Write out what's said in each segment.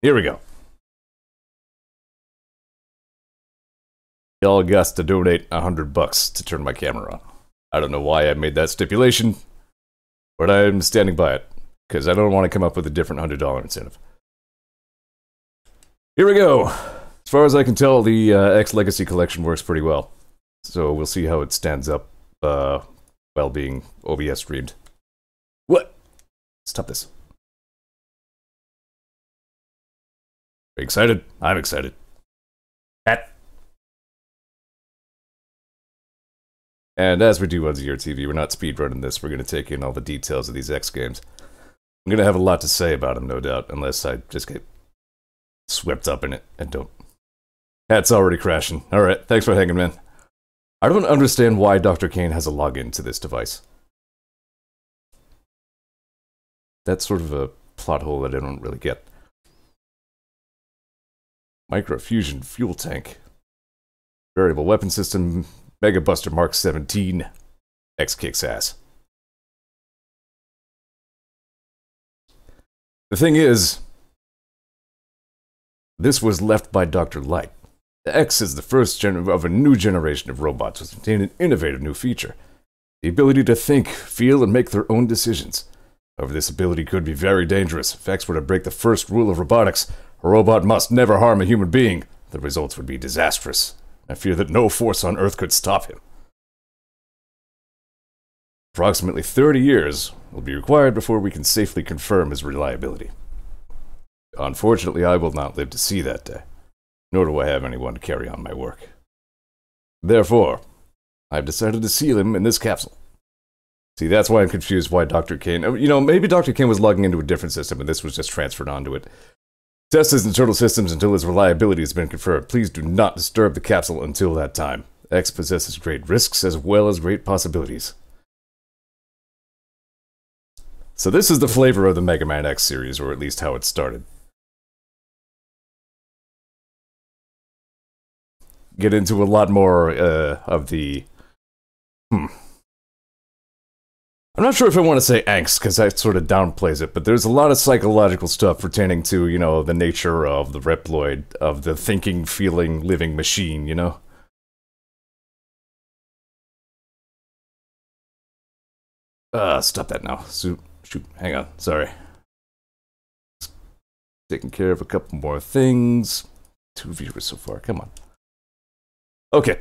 Here we go. Y'all got to donate $100 to turn my camera on. I don't know why I made that stipulation, but I'm standing by it, because I don't want to come up with a different $100 incentive. Here we go. As far as I can tell, the X Legacy Collection works pretty well. So we'll see how it stands up while being OBS streamed. What? Stop this. Are you excited? I'm excited. At. And as we do on ZTV, we're not speedrunning this. We're going to take in all the details of these X games. I'm going to have a lot to say about them, no doubt, unless I just get swept up in it and don't. Hat's already crashing. Alright, thanks for hanging, man. I don't understand why Dr. Kane has a login to this device. That's sort of a plot hole that I don't really get. Microfusion fuel tank. Variable weapon system. Mega Buster Mark 17. X kicks ass. The thing is, this was left by Dr. Light. The X is the first of a new generation of robots which contain an innovative new feature. The ability to think, feel, and make their own decisions. However, this ability could be very dangerous. If X were to break the first rule of robotics, a robot must never harm a human being. The results would be disastrous. I fear that no force on Earth could stop him. Approximately 30 years will be required before we can safely confirm his reliability. Unfortunately, I will not live to see that day, nor do I have anyone to carry on my work. Therefore, I've decided to seal him in this capsule. See, that's why I'm confused why Dr. Kane... You know, maybe Dr. Kane was logging into a different system and this was just transferred onto it. Test his internal systems until his reliability has been confirmed. Please do not disturb the capsule until that time. X possesses great risks as well as great possibilities. So this is the flavor of the Mega Man X series, or at least how it started. Get into a lot more of the... I'm not sure if I want to say angst, because that sort of downplays it, but there's a lot of psychological stuff pertaining to, you know, the nature of the Reploid, of the thinking, feeling, living machine, you know? Stop that now. Shoot, hang on, sorry. Taking care of a couple more things. 2 viewers so far, come on. Okay.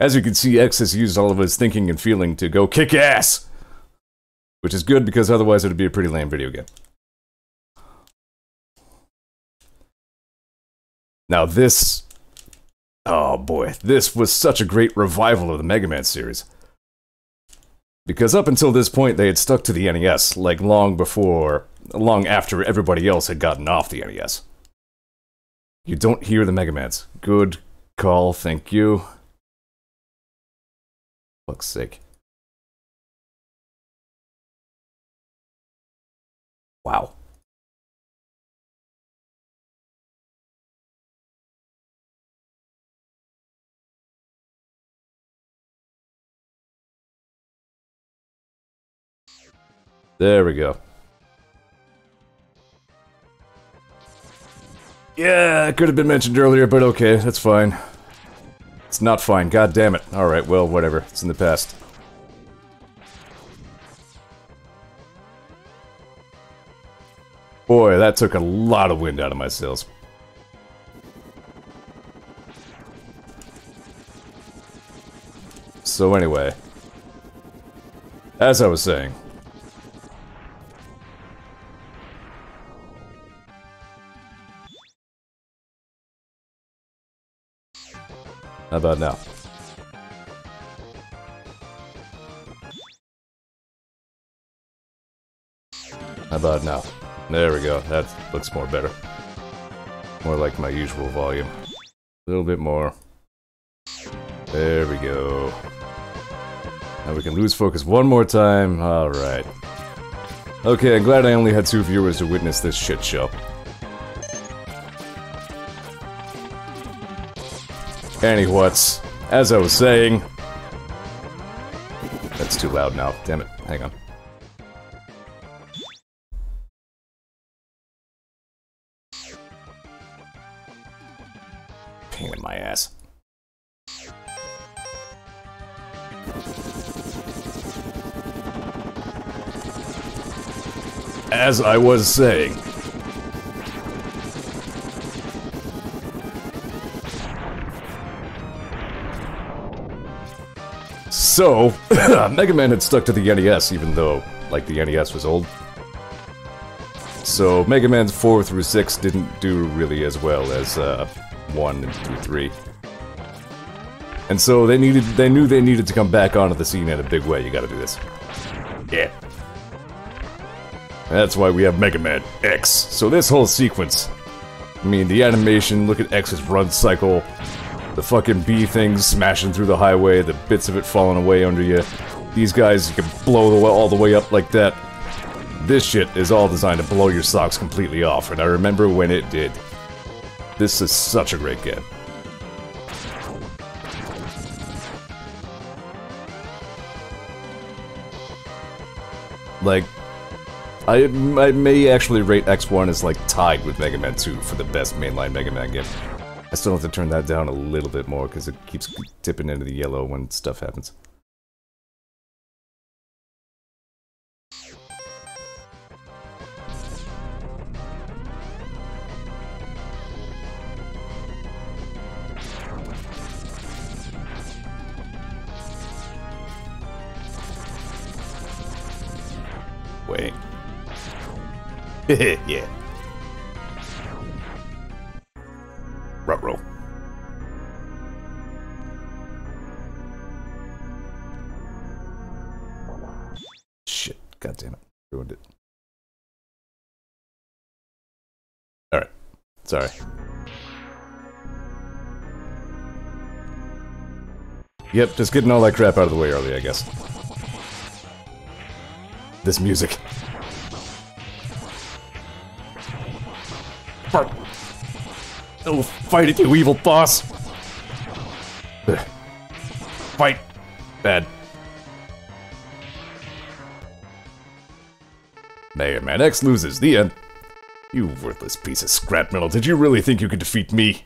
As you can see, X has used all of his thinking and feeling to go kick ass! Which is good, because otherwise it would be a pretty lame video game. Now this... oh boy, this was such a great revival of the Mega Man series. Because up until this point, they had stuck to the NES, like long after everybody else had gotten off the NES. You don't hear the Mega Mans. Good call, thank you. Fuck's sake. Wow. There we go. Yeah, it could have been mentioned earlier, but okay, that's fine. It's not fine, god damn it. Alright, well, whatever. It's in the past. Boy, that took a lot of wind out of my sails. So anyway. As I was saying. How about now? How about now? There we go. That looks more better. More like my usual volume. A little bit more. There we go. Now we can lose focus one more time. Alright. Okay, I'm glad I only had 2 viewers to witness this shit show. Anywhat's, as I was saying... That's too loud now, damn it, hang on. pain in my ass. As I was saying. So, Mega Man had stuck to the NES, even though, like, the NES was old. So, Mega Man 4 through 6 didn't do really as well as 1 and 2, 3. And so they knew they needed to come back onto the scene in a big way. You gotta do this. Yeah. That's why we have Mega Man X. So this whole sequence, I mean, the animation, look at X's run cycle, the fucking bee things smashing through the highway, the bits of it falling away under you. These guys, you can blow all the way up like that. This shit is all designed to blow your socks completely off, and I remember when it did. This is such a great game. Like, I may actually rate X1 as, like, tied with Mega Man 2 for the best mainline Mega Man game. I still have to turn that down a little bit more, because it keeps tipping into the yellow when stuff happens. Wait. Yeah. Ruh-roh. Shit. God damn it. Ruined it. Alright. Sorry. Yep, just getting all that crap out of the way early, I guess. This music. Oh, fight it, you evil boss! Ugh. Fight! Bad. Mega Man X loses. The end. You worthless piece of scrap metal. Did you really think you could defeat me?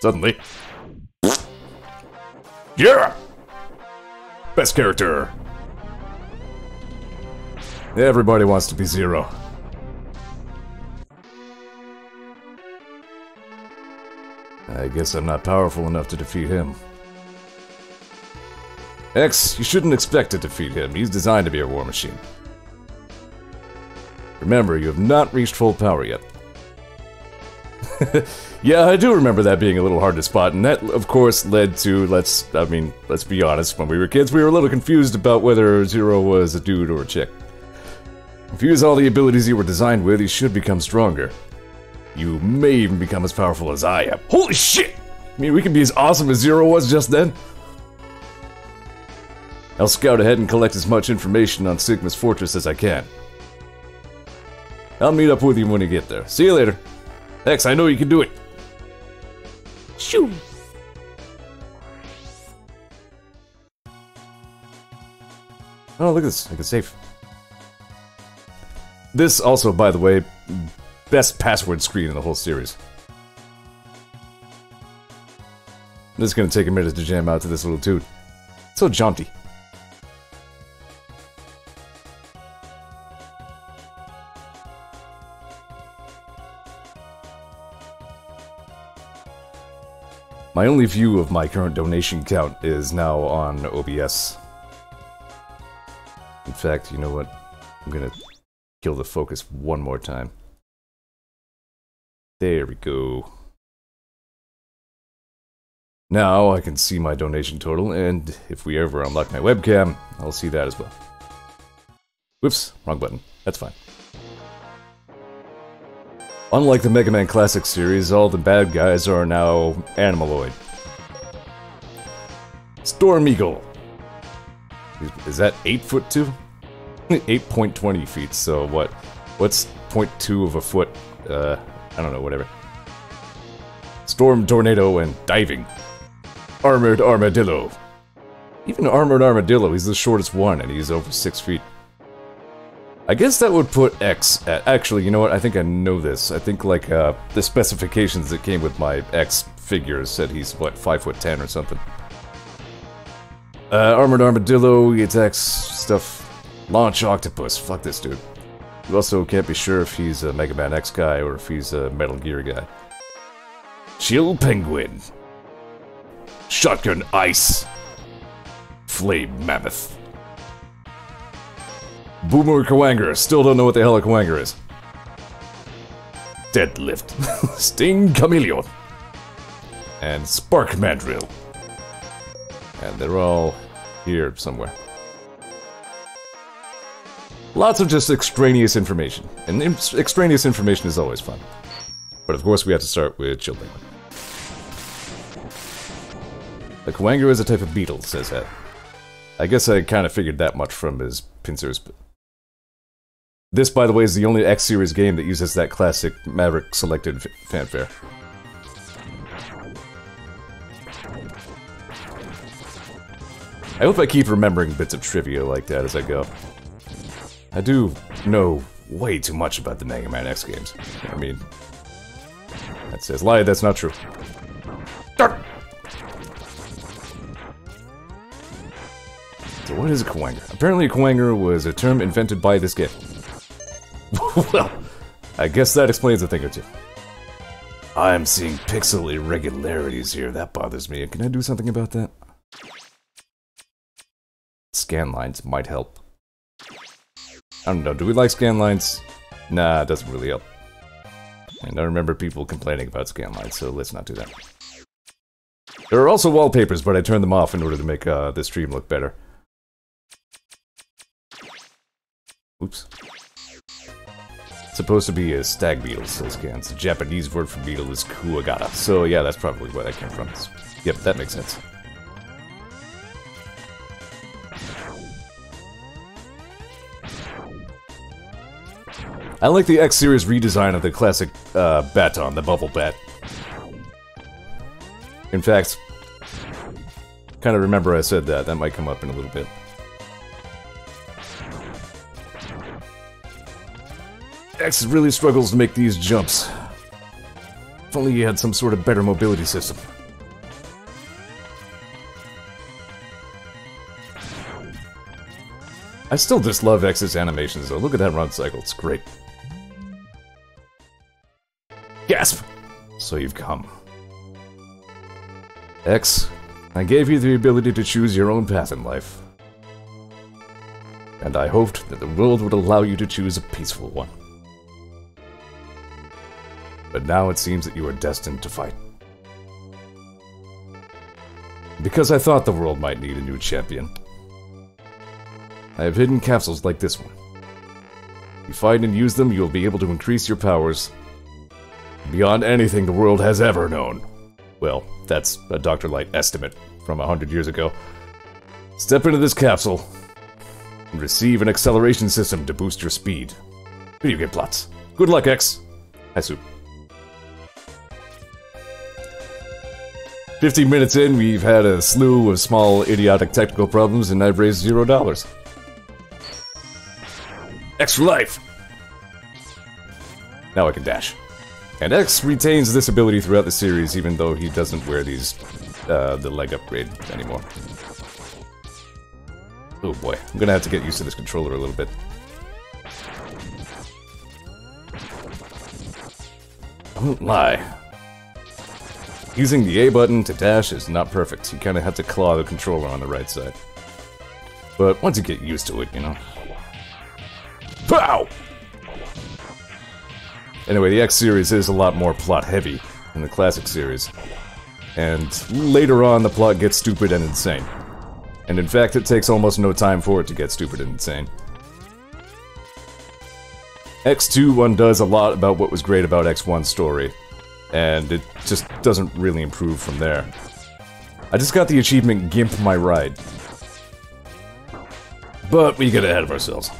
Suddenly. Yeah! Best character. Everybody wants to be Zero. I guess I'm not powerful enough to defeat him. X, you shouldn't expect to defeat him. He's designed to be a war machine. Remember, you have not reached full power yet. Yeah, I do remember that being a little hard to spot, and that, of course, led to, let's be honest, when we were kids, we were a little confused about whether Zero was a dude or a chick. If you use all the abilities you were designed with, you should become stronger. You may even become as powerful as I am. Holy shit! I mean, we can be as awesome as Zero was just then. I'll scout ahead and collect as much information on Sigma's fortress as I can. I'll meet up with you when you get there. See you later. X, I know you can do it. Shoo! Oh, look at this. I can save. This also, by the way, best password screen in the whole series. This is gonna take a minute to jam out to this little tune. So jaunty. My only view of my current donation count is now on OBS. In fact, you know what? I'm gonna kill the focus one more time. There we go. Now I can see my donation total, and if we ever unlock my webcam, I'll see that as well. Whoops, wrong button. That's fine. Unlike the Mega Man Classic series, all the bad guys are now animaloid. Storm Eagle. Is that 8'2"? 8.20 feet, so what? What's 0.2 of a foot? I don't know, whatever. Storm Tornado and Diving. Armored Armadillo. Even Armored Armadillo, he's the shortest one, and he's over 6 feet. I guess that would put X at... Actually, you know what? I think I know this. I think, like, the specifications that came with my X figure said he's, what, 5'10" or something. Armored Armadillo, he attacks stuff. Launch Octopus. Fuck this dude. You also can't be sure if he's a Mega Man X guy or if he's a Metal Gear guy. Chill Penguin. Shotgun Ice. Flame Mammoth. Boomer Kawanger. Still don't know what the hell a Kawanger is. Deadlift. Sting Chameleon. And Spark Mandrill. And they're all here somewhere. Lots of just extraneous information. And extraneous information is always fun. But of course we have to start with Chill Penguin. The Kawanger is a type of beetle, says Ed. I guess I kind of figured that much from his pincers. But this, by the way, is the only X-Series game that uses that classic Maverick selected fanfare. I hope I keep remembering bits of trivia like that as I go. I do know way too much about the Mega Man X games. I mean, that says lie, that's not true. Dark! So what is a Kawanger? Apparently a Kawanger was a term invented by this game. Well, I guess that explains a thing or two. I'm seeing pixel irregularities here, that bothers me. Can I do something about that? Scan lines might help. I don't know, do we like scan lines? Nah, it doesn't really help. And I remember people complaining about scan lines, so let's not do that. There are also wallpapers, but I turned them off in order to make this stream look better. Oops. It's supposed to be a stag beetle, says Scans. The Japanese word for beetle is kuwagata. So yeah, that's probably where that came from. Yep, that makes sense. I like the X-Series redesign of the classic Baton, the Bubble Bat. In fact, kind of remember I said that. That might come up in a little bit. X really struggles to make these jumps. If only he had some sort of better mobility system. I still just love X's animations though. Look at that run cycle, it's great. Gasp! So you've come. X, I gave you the ability to choose your own path in life. And I hoped that the world would allow you to choose a peaceful one. But now it seems that you are destined to fight. Because I thought the world might need a new champion, I have hidden capsules like this one. If you find and use them, you will be able to increase your powers beyond anything the world has ever known. Well, that's a Dr. Light estimate from 100 years ago. Step into this capsule and receive an acceleration system to boost your speed. Video game plots. Good luck, X. Hi, Soup. 15 minutes in, we've had a slew of small, idiotic technical problems, and I've raised $0. X for life! Now I can dash. And X retains this ability throughout the series, even though he doesn't wear these, the leg upgrade anymore. Oh boy, I'm gonna have to get used to this controller a little bit. I won't lie. Using the A button to dash is not perfect. You kinda have to claw the controller on the right side. But once you get used to it, you know. Pow! Anyway, the X series is a lot more plot heavy than the classic series. And later on, the plot gets stupid and insane. And in fact, it takes almost no time for it to get stupid and insane. X2 undoes a lot about what was great about X1's story. And it just doesn't really improve from there. I just got the achievement Gimp My Ride. But we get ahead of ourselves.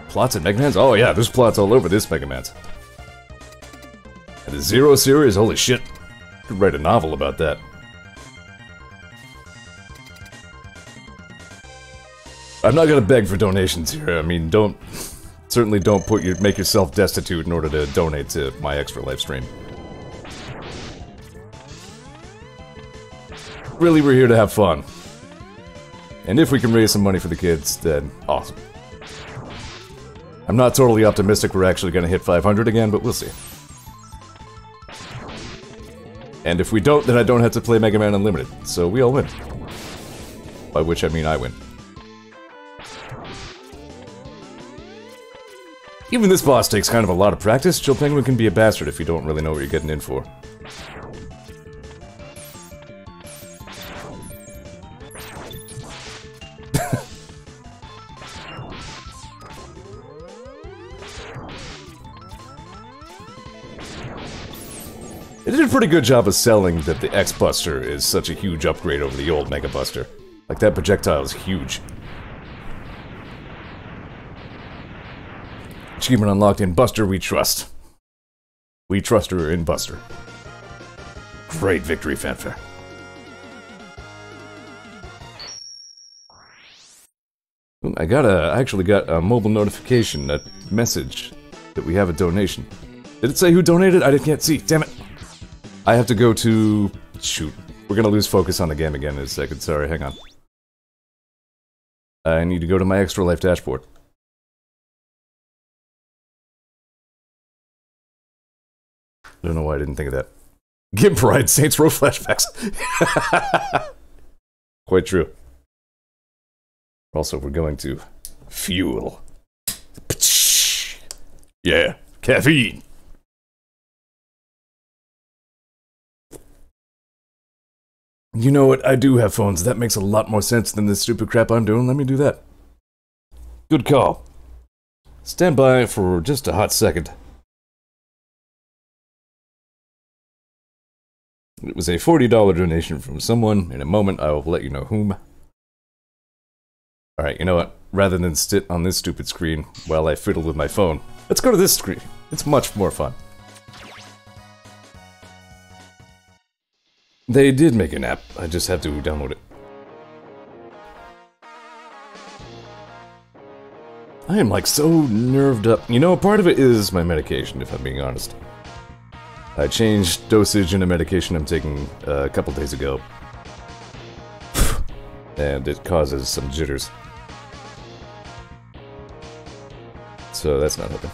Plots at Mega Man's? Oh yeah, there's plots all over this Mega Man's. And the Zero series? Holy shit. Could write a novel about that. I'm not gonna beg for donations here. I mean, don't certainly don't make yourself destitute in order to donate to my Extra Life stream. Really, we're here to have fun. And if we can raise some money for the kids, then awesome. I'm not totally optimistic we're actually going to hit 500 again, but we'll see. And if we don't, then I don't have to play Mega Man Unlimited, so we all win. By which I mean I win. Even this boss takes kind of a lot of practice. Chill Penguin can be a bastard if you don't really know what you're getting in for. It did a pretty good job of selling that the X-Buster is such a huge upgrade over the old Mega Buster. Like, that projectile is huge. Achievement unlocked in Buster We Trust. We trust her in Buster. Great victory fanfare. I actually got a mobile notification, a message that we have a donation. Did it say who donated? I can't see, damn it. I have to go to... shoot. We're gonna lose focus on the game again in a second, sorry, hang on. I need to go to my Extra Life dashboard. I don't know why I didn't think of that. Gimp Ride, Saints Row flashbacks. Quite true. Also, we're going to fuel. Yeah, caffeine. You know what? I do have phones. That makes a lot more sense than this stupid crap I'm doing. Let me do that. Good call. Stand by for just a hot second. It was a $40 donation from someone. In a moment, I will let you know whom. Alright, you know what? Rather than sit on this stupid screen while I fiddle with my phone, let's go to this screen. It's much more fun. They did make an app. I just have to download it. I am like so nerved up. You know, part of it is my medication, if I'm being honest. I changed dosage in a medication I'm taking a couple days ago. And it causes some jitters. So that's not helping.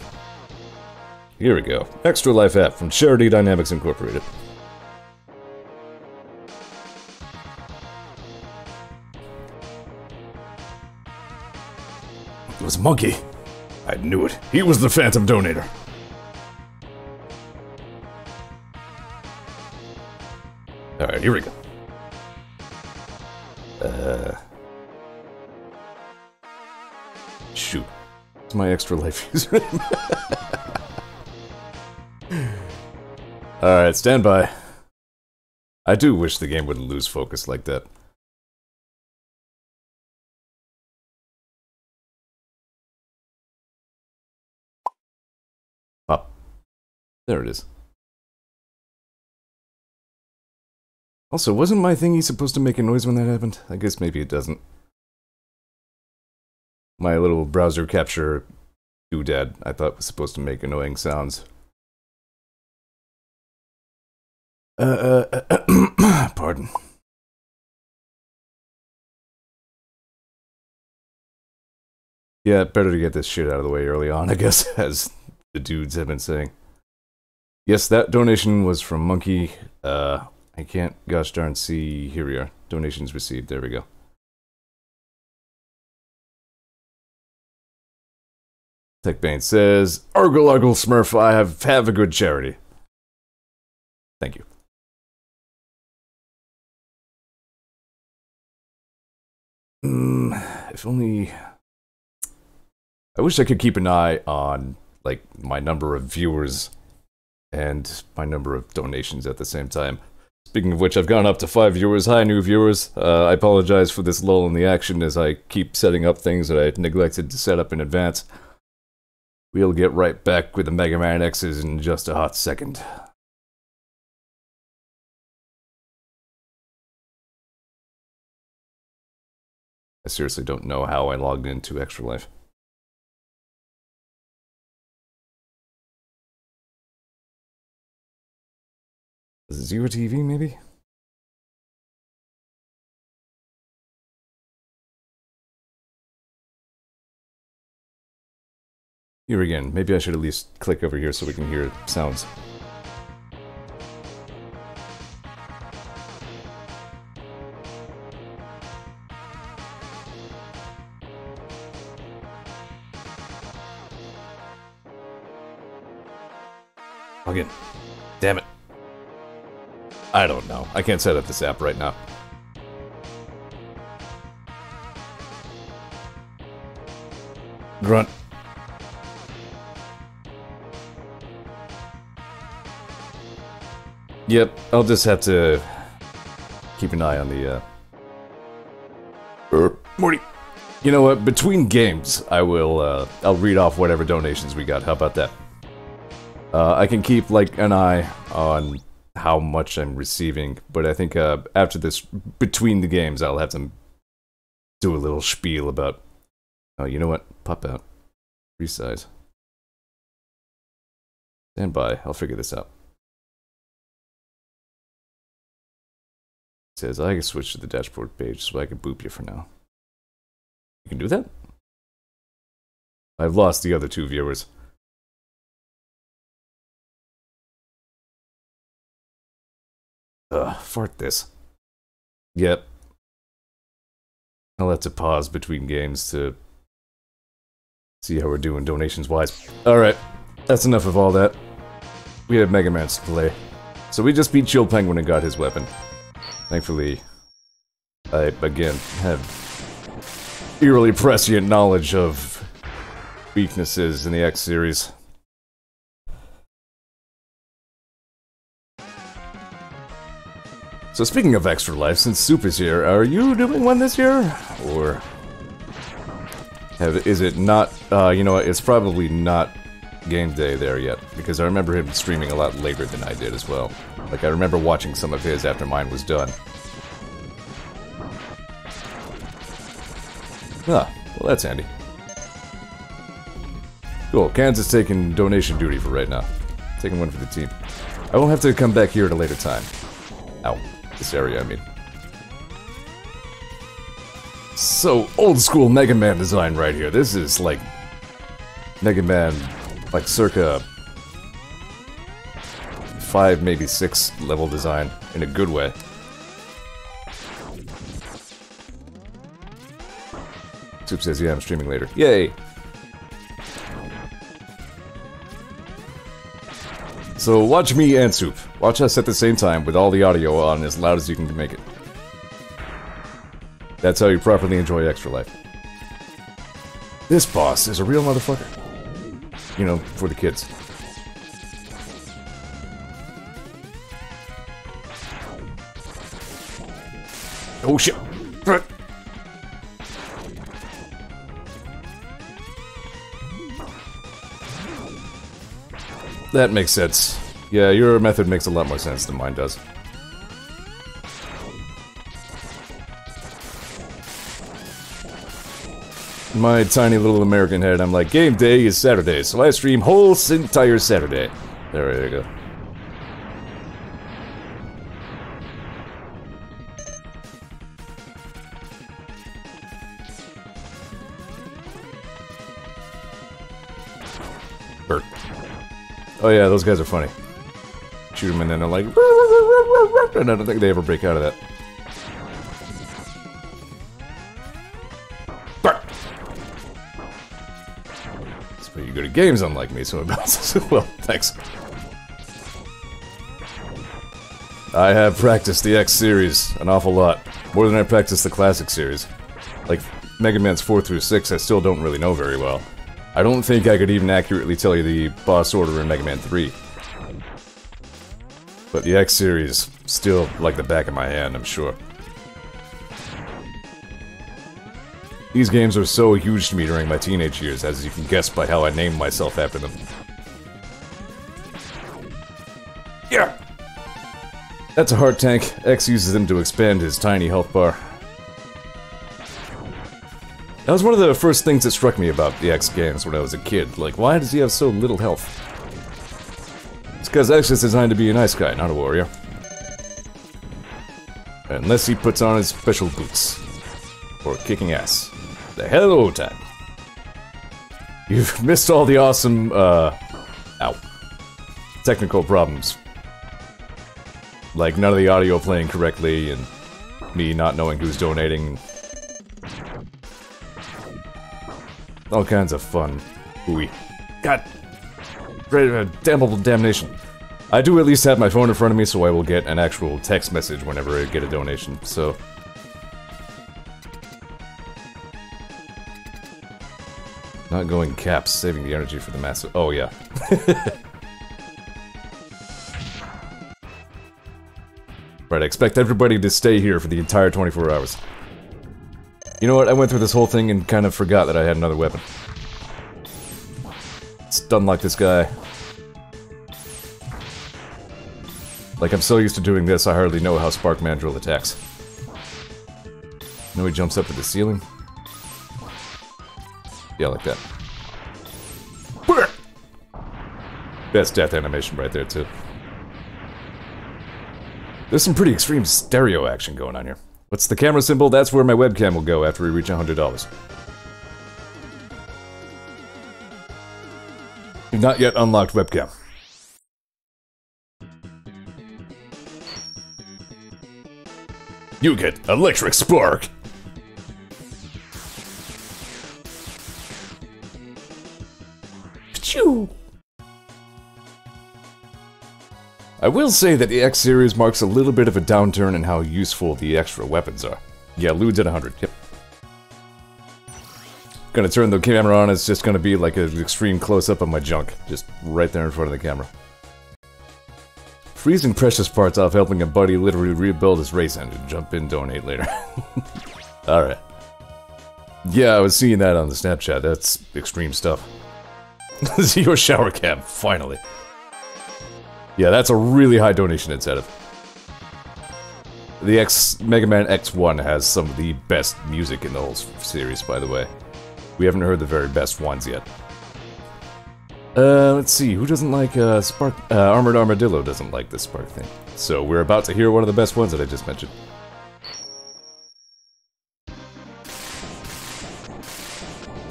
Here we go. Extra Life app from Charity Dynamics Incorporated. It was Monkey. I knew it. He was the Phantom Donator. Alright, here we go. Shoot. It's my Extra Life username. Alright, stand by. I do wish the game wouldn't lose focus like that. Oh. There it is. Also, wasn't my thingy supposed to make a noise when that happened? I guess maybe it doesn't. My little browser capture doodad, I thought was supposed to make annoying sounds. Pardon. Yeah, better to get this shit out of the way early on, I guess, as the dudes have been saying. Yes, that donation was from Monkey. I can't gosh darn see. Here we are. Donations received. There we go. TechBane says, Argle Argle Smurf, I have a good charity. Thank you. If only... I wish I could keep an eye on, like, my number of viewers and my number of donations at the same time. Speaking of which, I've gone up to 5 viewers. Hi, new viewers. I apologize for this lull in the action as I keep setting up things that I neglected to set up in advance. We'll get right back with the Mega Man X's in just a hot second. I seriously don't know how I logged into Extra Life. ZTV, maybe? Here again, maybe I should at least click over here so we can hear sounds. Again. Damn it. I don't know. I can't set up this app right now. Grunt. Yep, I'll just have to keep an eye on the, Morty. You know what? Between games, I'll read off whatever donations we got. How about that? I can keep, like, an eye on how much I'm receiving, but I think, after this, between the games, I'll have to do a little spiel about... Oh, you know what? Pop out. Resize. Stand by. I'll figure this out. It says I can switch to the dashboard page, so I can boop you for now. You can do that? I've lost the other two viewers. Ugh, fart this. Yep. I'll have to pause between games to see how we're doing donations-wise. Alright, that's enough of all that. We have Mega Man's to play. So we just beat Chill Penguin and got his weapon. Thankfully, I, again, have eerily prescient knowledge of weaknesses in the X series. So speaking of Extra Life, since Soup is here, are you doing one this year? Or... is it not, you know what, it's probably not game day there yet, because I remember him streaming a lot later than I did as well. Like, I remember watching some of his after mine was done. Ah, well that's handy. Cool, Kansas taking donation duty for right now. Taking one for the team. I won't have to come back here at a later time. Ow. This area, I mean. So, old school Mega Man design right here. This is like Mega Man, like circa 5, maybe 6 level design in a good way. Soup says, yeah, I'm streaming later. Yay! So watch me and Soup. Watch us at the same time with all the audio on as loud as you can make it. That's how you properly enjoy Extra Life. This boss is a real motherfucker. You know, for the kids. Oh shit! That makes sense. Yeah, your method makes a lot more sense than mine does. In my tiny little American head, I'm like, game day is Saturday, so I stream whole entire Saturday. There you go. Bert. Oh yeah, those guys are funny. Shoot them and then they're like... And I don't think they ever break out of that. Bert! That's pretty good at games, unlike me, so it bounces. Well, thanks. I have practiced the X series an awful lot. More than I practiced the classic series. Like, Mega Man's 4 through 6 I still don't really know very well. I don't think I could even accurately tell you the boss order in Mega Man 3. But the X series, still like the back of my hand, I'm sure. These games are so huge to me during my teenage years, as you can guess by how I named myself after them. Yeah! That's a heart tank. X uses them to expand his tiny health bar. That was one of the first things that struck me about the X games when I was a kid. Like, why does he have so little health? It's because X is designed to be a nice guy, not a warrior. Unless he puts on his special boots. For kicking ass. The hello time. You've missed all the awesome, ow. Technical problems. Like none of the audio playing correctly, and me not knowing who's donating. All kinds of fun. Ooey. God. Damnable damnation. I do at least have my phone in front of me, so I will get an actual text message whenever I get a donation, so... Not going caps, saving the energy for the massive... Oh, yeah. Right, I expect everybody to stay here for the entire 24 hours. You know what, I went through this whole thing and kind of forgot that I had another weapon. Stun like this guy. Like, I'm so used to doing this, I hardly know how Spark Mandrill attacks. You know he jumps up to the ceiling? Yeah, like that. Best death animation right there, too. There's some pretty extreme stereo action going on here. What's the camera symbol? That's where my webcam will go after we reach $100. You've not yet unlocked webcam. You get electric spark! Pachoo! I will say that the X series marks a little bit of a downturn in how useful the extra weapons are. Yeah, Lude's at 100, yep. Gonna turn the camera on, it's just gonna be like an extreme close-up of my junk. Just right there in front of the camera. Freezing precious parts off helping a buddy literally rebuild his race engine. Jump in, donate later. Alright. Yeah, I was seeing that on the Snapchat, that's extreme stuff. Your shower cam, finally. Yeah, that's a really high donation incentive. The Mega Man X1 has some of the best music in the whole series, by the way. We haven't heard the very best ones yet. Let's see, who doesn't like, Spark? Armored Armadillo doesn't like this Spark thing. So we're about to hear one of the best ones that I just mentioned.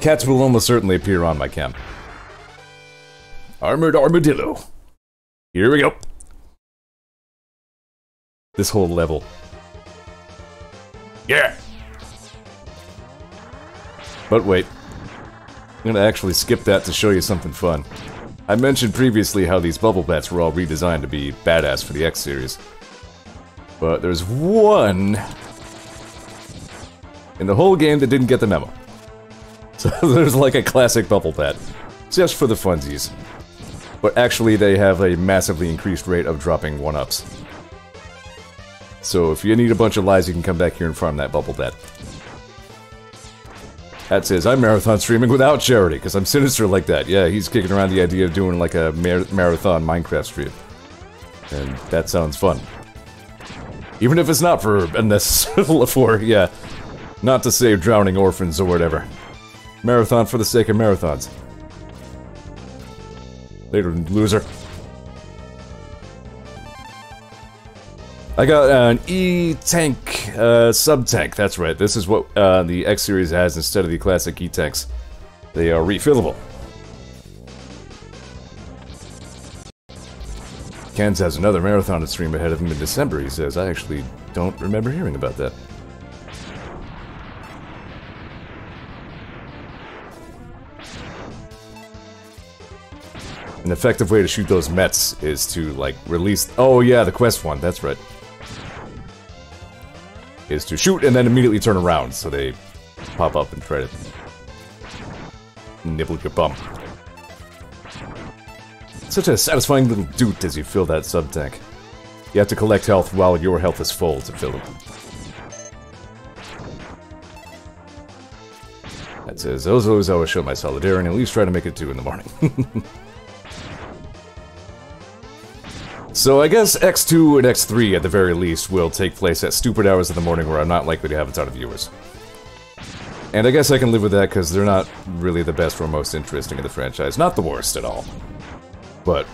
Cats will almost certainly appear on my cam. Armored Armadillo. Here we go. This whole level. Yeah! But wait. I'm gonna actually skip that to show you something fun. I mentioned previously how these bubble bats were all redesigned to be badass for the X series. But there's one in the whole game that didn't get the memo. So there's like a classic bubble bat. Just for the funsies. But actually they have a massively increased rate of dropping 1-ups. So if you need a bunch of lives, you can come back here and farm that bubble bat. That says, I'm marathon streaming without charity, because I'm sinister like that. Yeah, he's kicking around the idea of doing like a marathon Minecraft stream. And that sounds fun. Even if it's not for unnecessary, for, yeah, not to save drowning orphans or whatever. Marathon for the sake of marathons. Later, loser. I got an E-Tank, sub-tank, that's right. This is what the X-Series has instead of the classic E-Tanks. They are refillable. Ken's has another marathon stream ahead of him in December, he says. I actually don't remember hearing about that. An effective way to shoot those Mets is to, like, release... Oh, yeah, the quest one, that's right. Is to shoot and then immediately turn around, so they pop up and try to nibble your bum. Such a satisfying little doot as you fill that sub-tank. You have to collect health while your health is full to fill it. That says, Ozo's always show my solidarity and at least try to make it 2 in the morning. So I guess X2 and X3 at the very least will take place at stupid hours of the morning where I'm not likely to have a ton of viewers. And I guess I can live with that because they're not really the best or most interesting in the franchise. Not the worst at all. But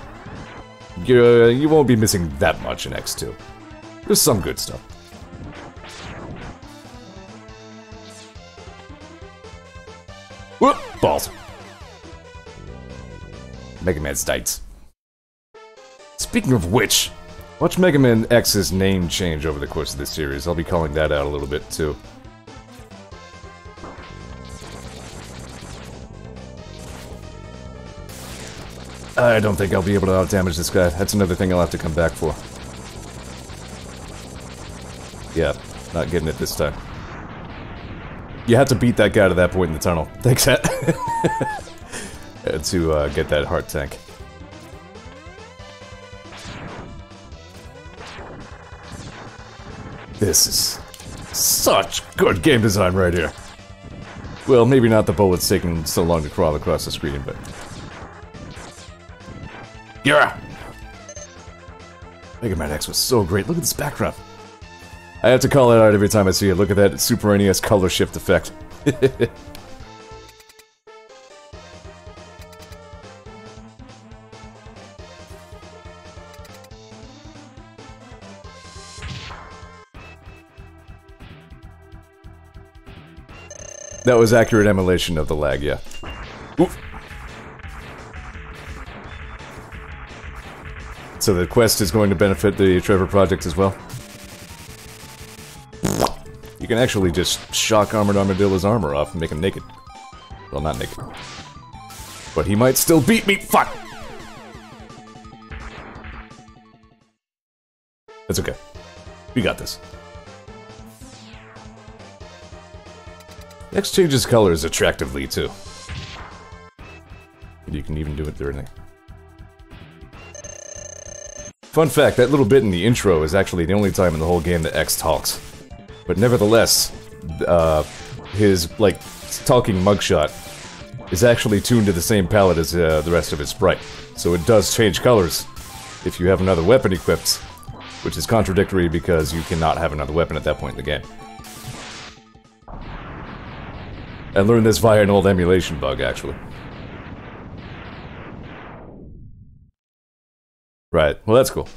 you won't be missing that much in X2. There's some good stuff. Whoop! Balls. Mega Man Stites. Speaking of which, watch Mega Man X's name change over the course of this series. I'll be calling that out a little bit, too. I don't think I'll be able to out-damage this guy. That's another thing I'll have to come back for. Yeah, not getting it this time. You have to beat that guy to that point in the tunnel. Thanks, Hat. To get that heart tank. This is such good game design right here. Well, maybe not the bullets taking so long to crawl across the screen, but... Yeah! Mega Man X was so great. Look at this background. I have to call it out every time I see it. Look at that Super NES color shift effect. That was accurate emulation of the lag, yeah. Oof. So the quest is going to benefit the Trevor project as well? You can actually just shock Armored Armadillo's armor off and make him naked. Well, not naked. But he might still beat me! Fuck! That's okay. We got this. X changes colors attractively, too. And you can even do it during the... Fun fact, that little bit in the intro is actually the only time in the whole game that X talks. But nevertheless, his, like, talking mugshot is actually tuned to the same palette as the rest of his sprite. So it does change colors if you have another weapon equipped, which is contradictory because you cannot have another weapon at that point in the game. I learned this via an old emulation bug, actually. Right, well that's cool.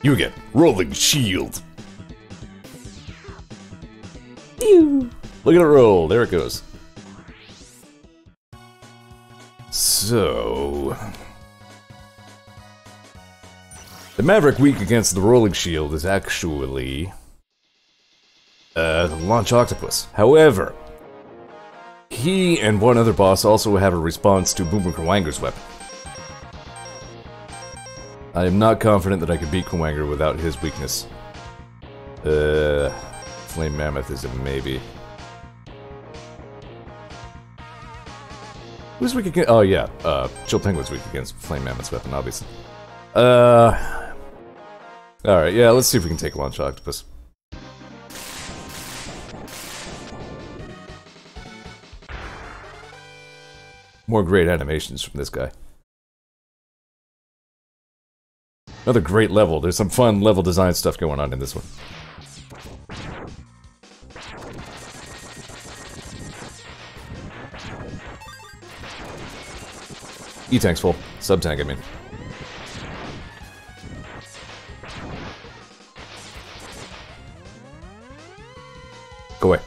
You again. Rolling shield. Look at it roll. There it goes. So... the Maverick weak against the rolling shield is actually... the Launch Octopus. However, he and one other boss also have a response to Boomer Kawanger's weapon. I am not confident that I could beat Kawanger without his weakness. Flame Mammoth is a maybe. Who's weak against? Oh yeah, Chill Penguin's weak against Flame Mammoth's weapon, obviously. Alright, yeah, let's see if we can take Launch Octopus. More great animations from this guy. Another great level. There's some fun level design stuff going on in this one. E-tank's full. Sub-tank, I mean. Go away.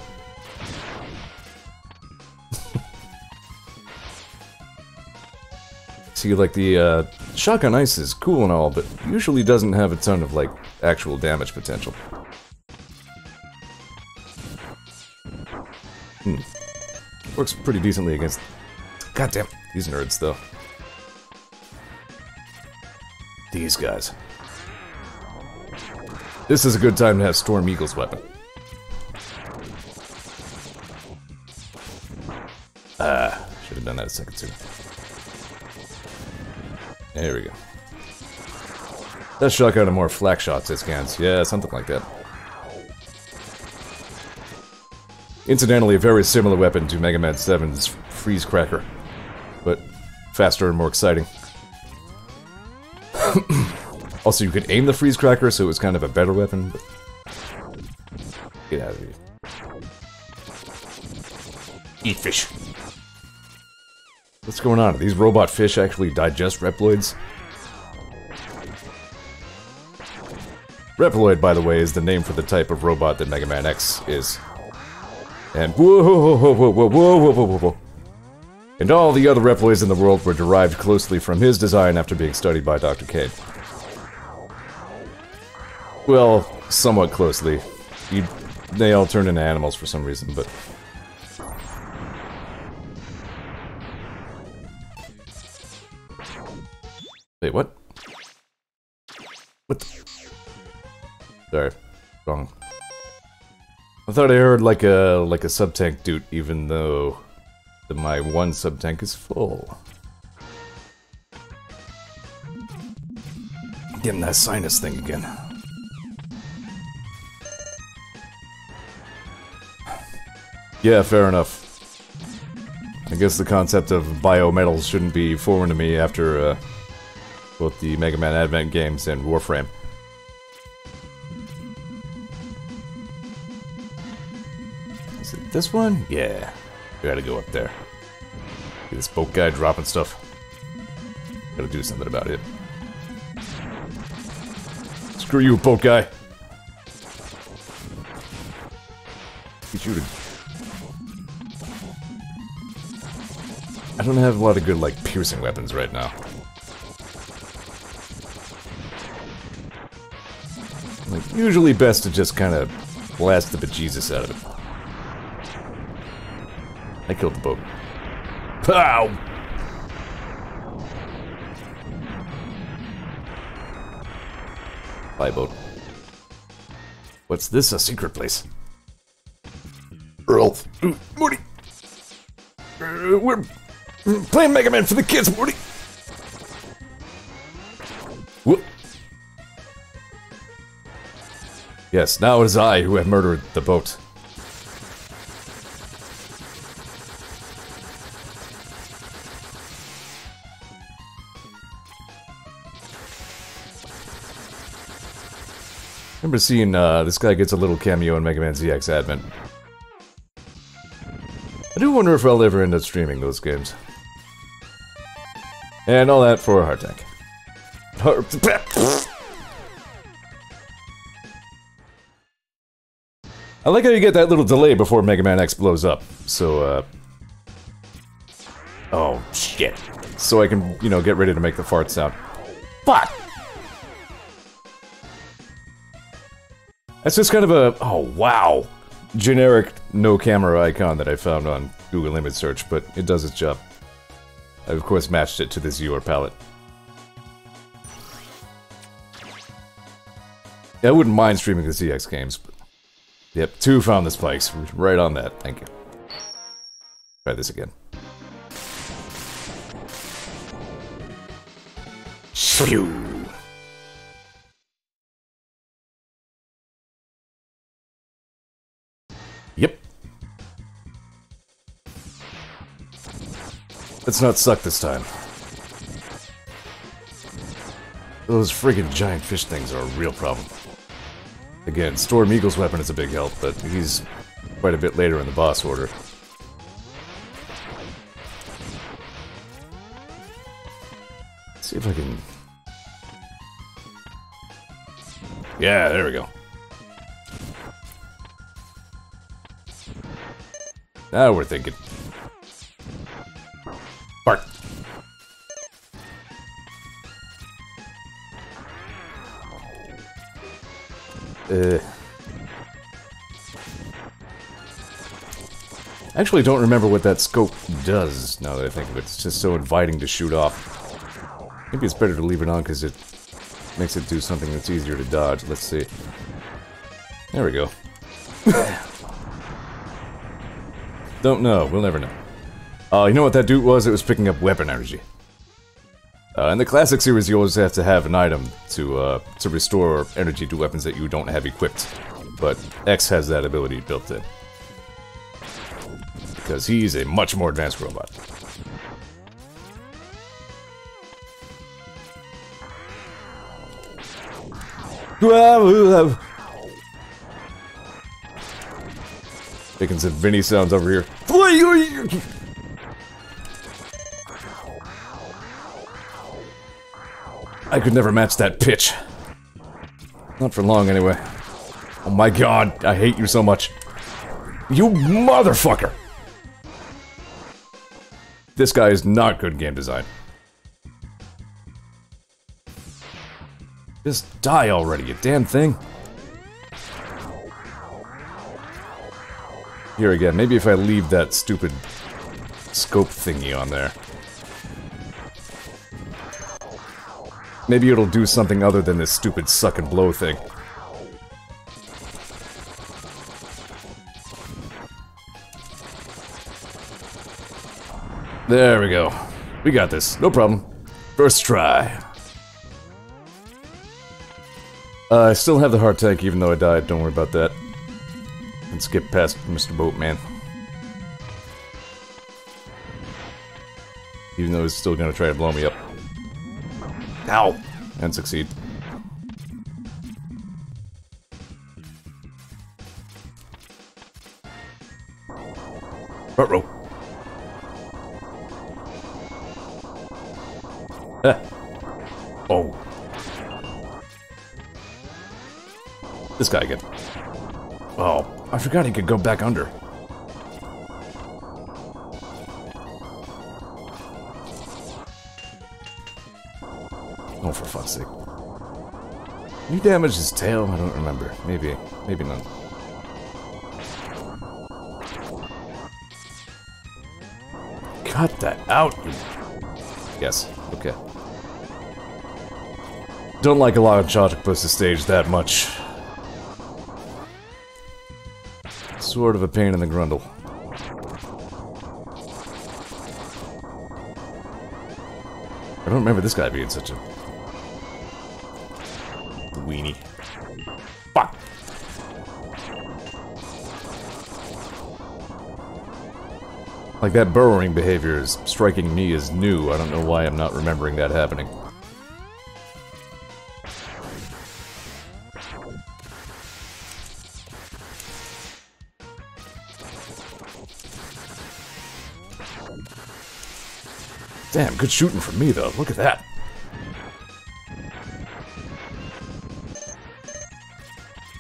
See, like, the, Shotgun Ice is cool and all, but usually doesn't have a ton of, like, actual damage potential. Works pretty decently against... Goddamn, these nerds, though. These guys. This is a good time to have Storm Eagle's weapon. Should have done that a second sooner. There we go. That shotgun and more flak shots as scans. Yeah, something like that. Incidentally, a very similar weapon to Mega Man 7's Freeze Cracker, but faster and more exciting. Also, you could aim the Freeze Cracker, so it was kind of a better weapon, but... Get out of here. Eat fish. What's going on? Are these robot fish actually digest Reploids? Reploid, by the way, is the name for the type of robot that Mega Man X is. And whoa, whoa, whoa, whoa, whoa, whoa, whoa, whoa, whoa. And all the other Reploids in the world were derived closely from his design after being studied by Dr. Kane. Well, somewhat closely. They all turned into animals for some reason, but... Wait, what? What the... Sorry. Wrong. I thought I heard like a sub-tank dude, even though my one sub-tank is full. Getting that sinus thing again. Yeah, fair enough. I guess the concept of biometals shouldn't be foreign to me after both the Mega Man Advent games and Warframe. Is it this one? Yeah. We gotta go up there. See this boat guy dropping stuff. Gotta do something about it. Screw you, boat guy. Get you to... I don't have a lot of good, like, piercing weapons right now. Like, usually best to just kind of blast the bejesus out of it. I killed the boat. Pow! Bye, boat. What's this? A secret place? Earl. Morty! We're playing Mega Man for the kids, Morty! Whoop. Yes, now it is I who have murdered the boat. Remember seeing, this guy gets a little cameo in Mega Man ZX Advent. I do wonder if I'll ever end up streaming those games. And all that for a heart attack. I like how you get that little delay before Mega Man X blows up, so, oh, shit. So I can, you know, get ready to make the fart sound. Fuck! That's just kind of a, oh, wow, generic no-camera icon that I found on Google Image Search, but it does its job. I've, of course, matched it to this viewer palette. Yeah, I wouldn't mind streaming the ZX games, but... Yep, 2 found the spikes. Right on that. Thank you. Try this again. Shoo! Yep. Let's not suck this time. Those friggin' giant fish things are a real problem. Again, Storm Eagle's weapon is a big help, but he's quite a bit later in the boss order. Let's see if I can... Yeah, there we go. Now we're thinking. Bart. I actually don't remember what that scope does, now that I think of it. It's just so inviting to shoot off. Maybe it's better to leave it on because it makes it do something that's easier to dodge. Let's see. There we go. Don't know. We'll never know. You know what that dude was? It was picking up weapon energy. In the classic series, you always have to have an item to restore energy to weapons that you don't have equipped. But X has that ability built in. Because he's a much more advanced robot. Making some Vinny sounds over here. I could never match that pitch. Not for long, anyway. Oh my god, I hate you so much. You motherfucker! This guy is not good game design. Just die already, you damn thing. Here again, maybe if I leave that stupid scope thingy on there. Maybe it'll do something other than this stupid suck and blow thing. There we go. We got this. No problem. First try. I still have the heart tank even though I died. Don't worry about that. Let's skip past Mr. Boatman. Even though he's still gonna try to blow me up. Ow! And succeed. Ruh-roh. Oh. This guy again. Oh, I forgot he could go back under. Oh, for fuck's sake. Can you damage his tail? I don't remember. Maybe. Maybe none. Cut that out, you... Yes, okay. Don't like a lot of Octopus's stage that much. Sort of a pain in the grundle. I don't remember this guy being such a... weenie. Fuck! Like, that burrowing behavior is striking me as new. I don't know why I'm not remembering that happening. Damn, good shooting from me, though. Look at that.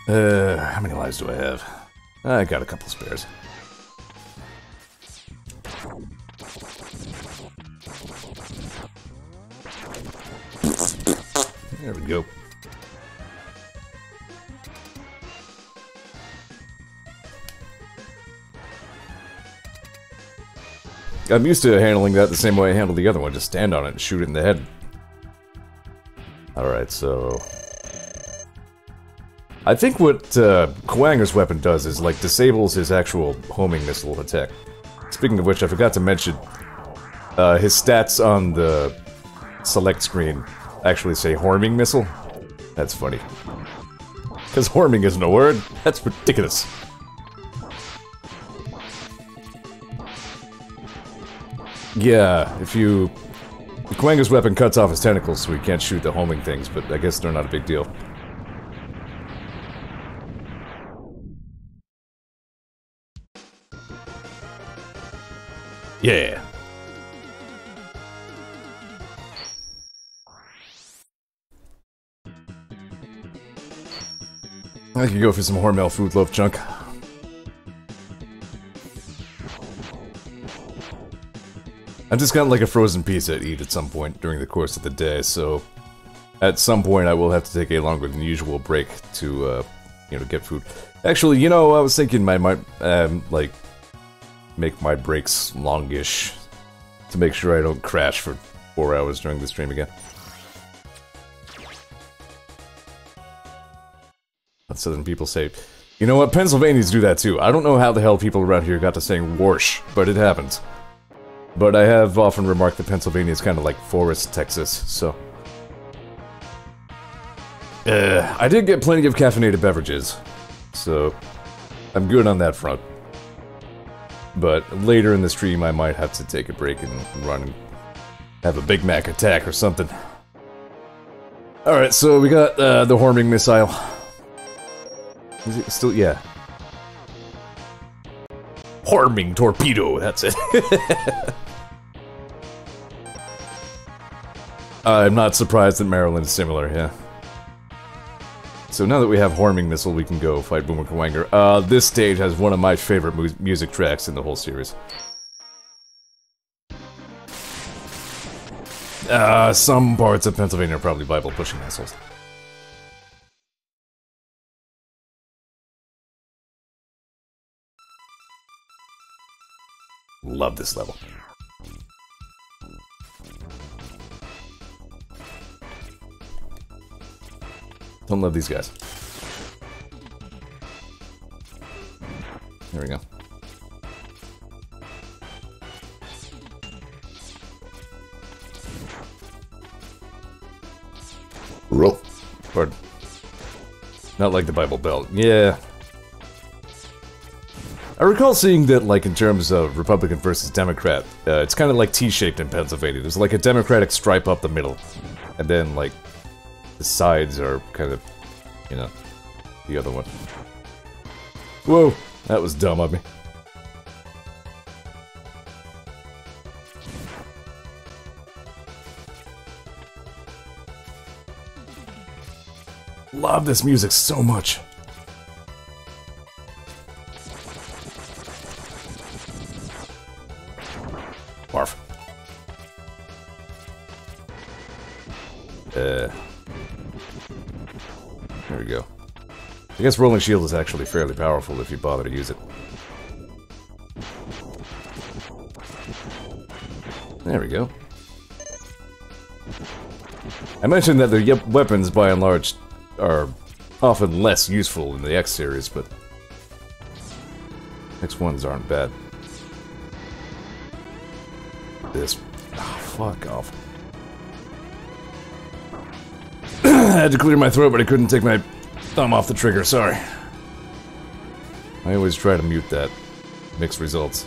How many lives do I have? I got a couple spares. There we go. I'm used to handling that the same way I handled the other one, just stand on it and shoot it in the head. Alright, so... I think what Kwanger's weapon does is, like, disables his actual homing missile attack. Speaking of which, I forgot to mention, his stats on the select screen actually say homing missile. That's funny. Because homing isn't a word. That's ridiculous. Yeah, if you... Kwanger's weapon cuts off his tentacles so he can't shoot the homing things, but I guess they're not a big deal. Yeah. I could go for some Hormel food loaf chunk. I've just got like a frozen pizza to eat at some point during the course of the day, so at some point I will have to take a longer than usual break to, you know, get food. Actually, you know, I was thinking I might, like, make my breaks longish to make sure I don't crash for 4 hours during the stream again. So then people say, you know what, Pennsylvanians do that too. I don't know how the hell people around here got to saying "warsh," but it happens. But I have often remarked that Pennsylvania is kind of like Forest, Texas, so... I did get plenty of caffeinated beverages, so I'm good on that front. But later in the stream I might have to take a break and run and have a Big Mac attack or something. Alright, so we got the homing missile. Is it still... yeah. Homing torpedo, that's it. I'm not surprised that Maryland's similar, yeah. So now that we have Horming Missile, we can go fight Boomer Kawanger. This stage has one of my favorite music tracks in the whole series. Some parts of Pennsylvania are probably Bible pushing assholes. Love this level. Don't love these guys. There we go. Roll. Pardon. Not like the Bible Belt. Yeah. I recall seeing that, like, in terms of Republican versus Democrat, it's kind of like T-shaped in Pennsylvania. There's like a Democratic stripe up the middle. And then, like, the sides are kind of, you know, the other one. Whoa, that was dumb of me. Love this music so much. Barf. There we go. I guess Rolling Shield is actually fairly powerful if you bother to use it. There we go. I mentioned that the weapons, by and large, are often less useful in the X series, but X1s aren't bad. This... oh, fuck off. I had to clear my throat, but I couldn't take my thumb off the trigger, sorry. I always try to mute that. Mixed results.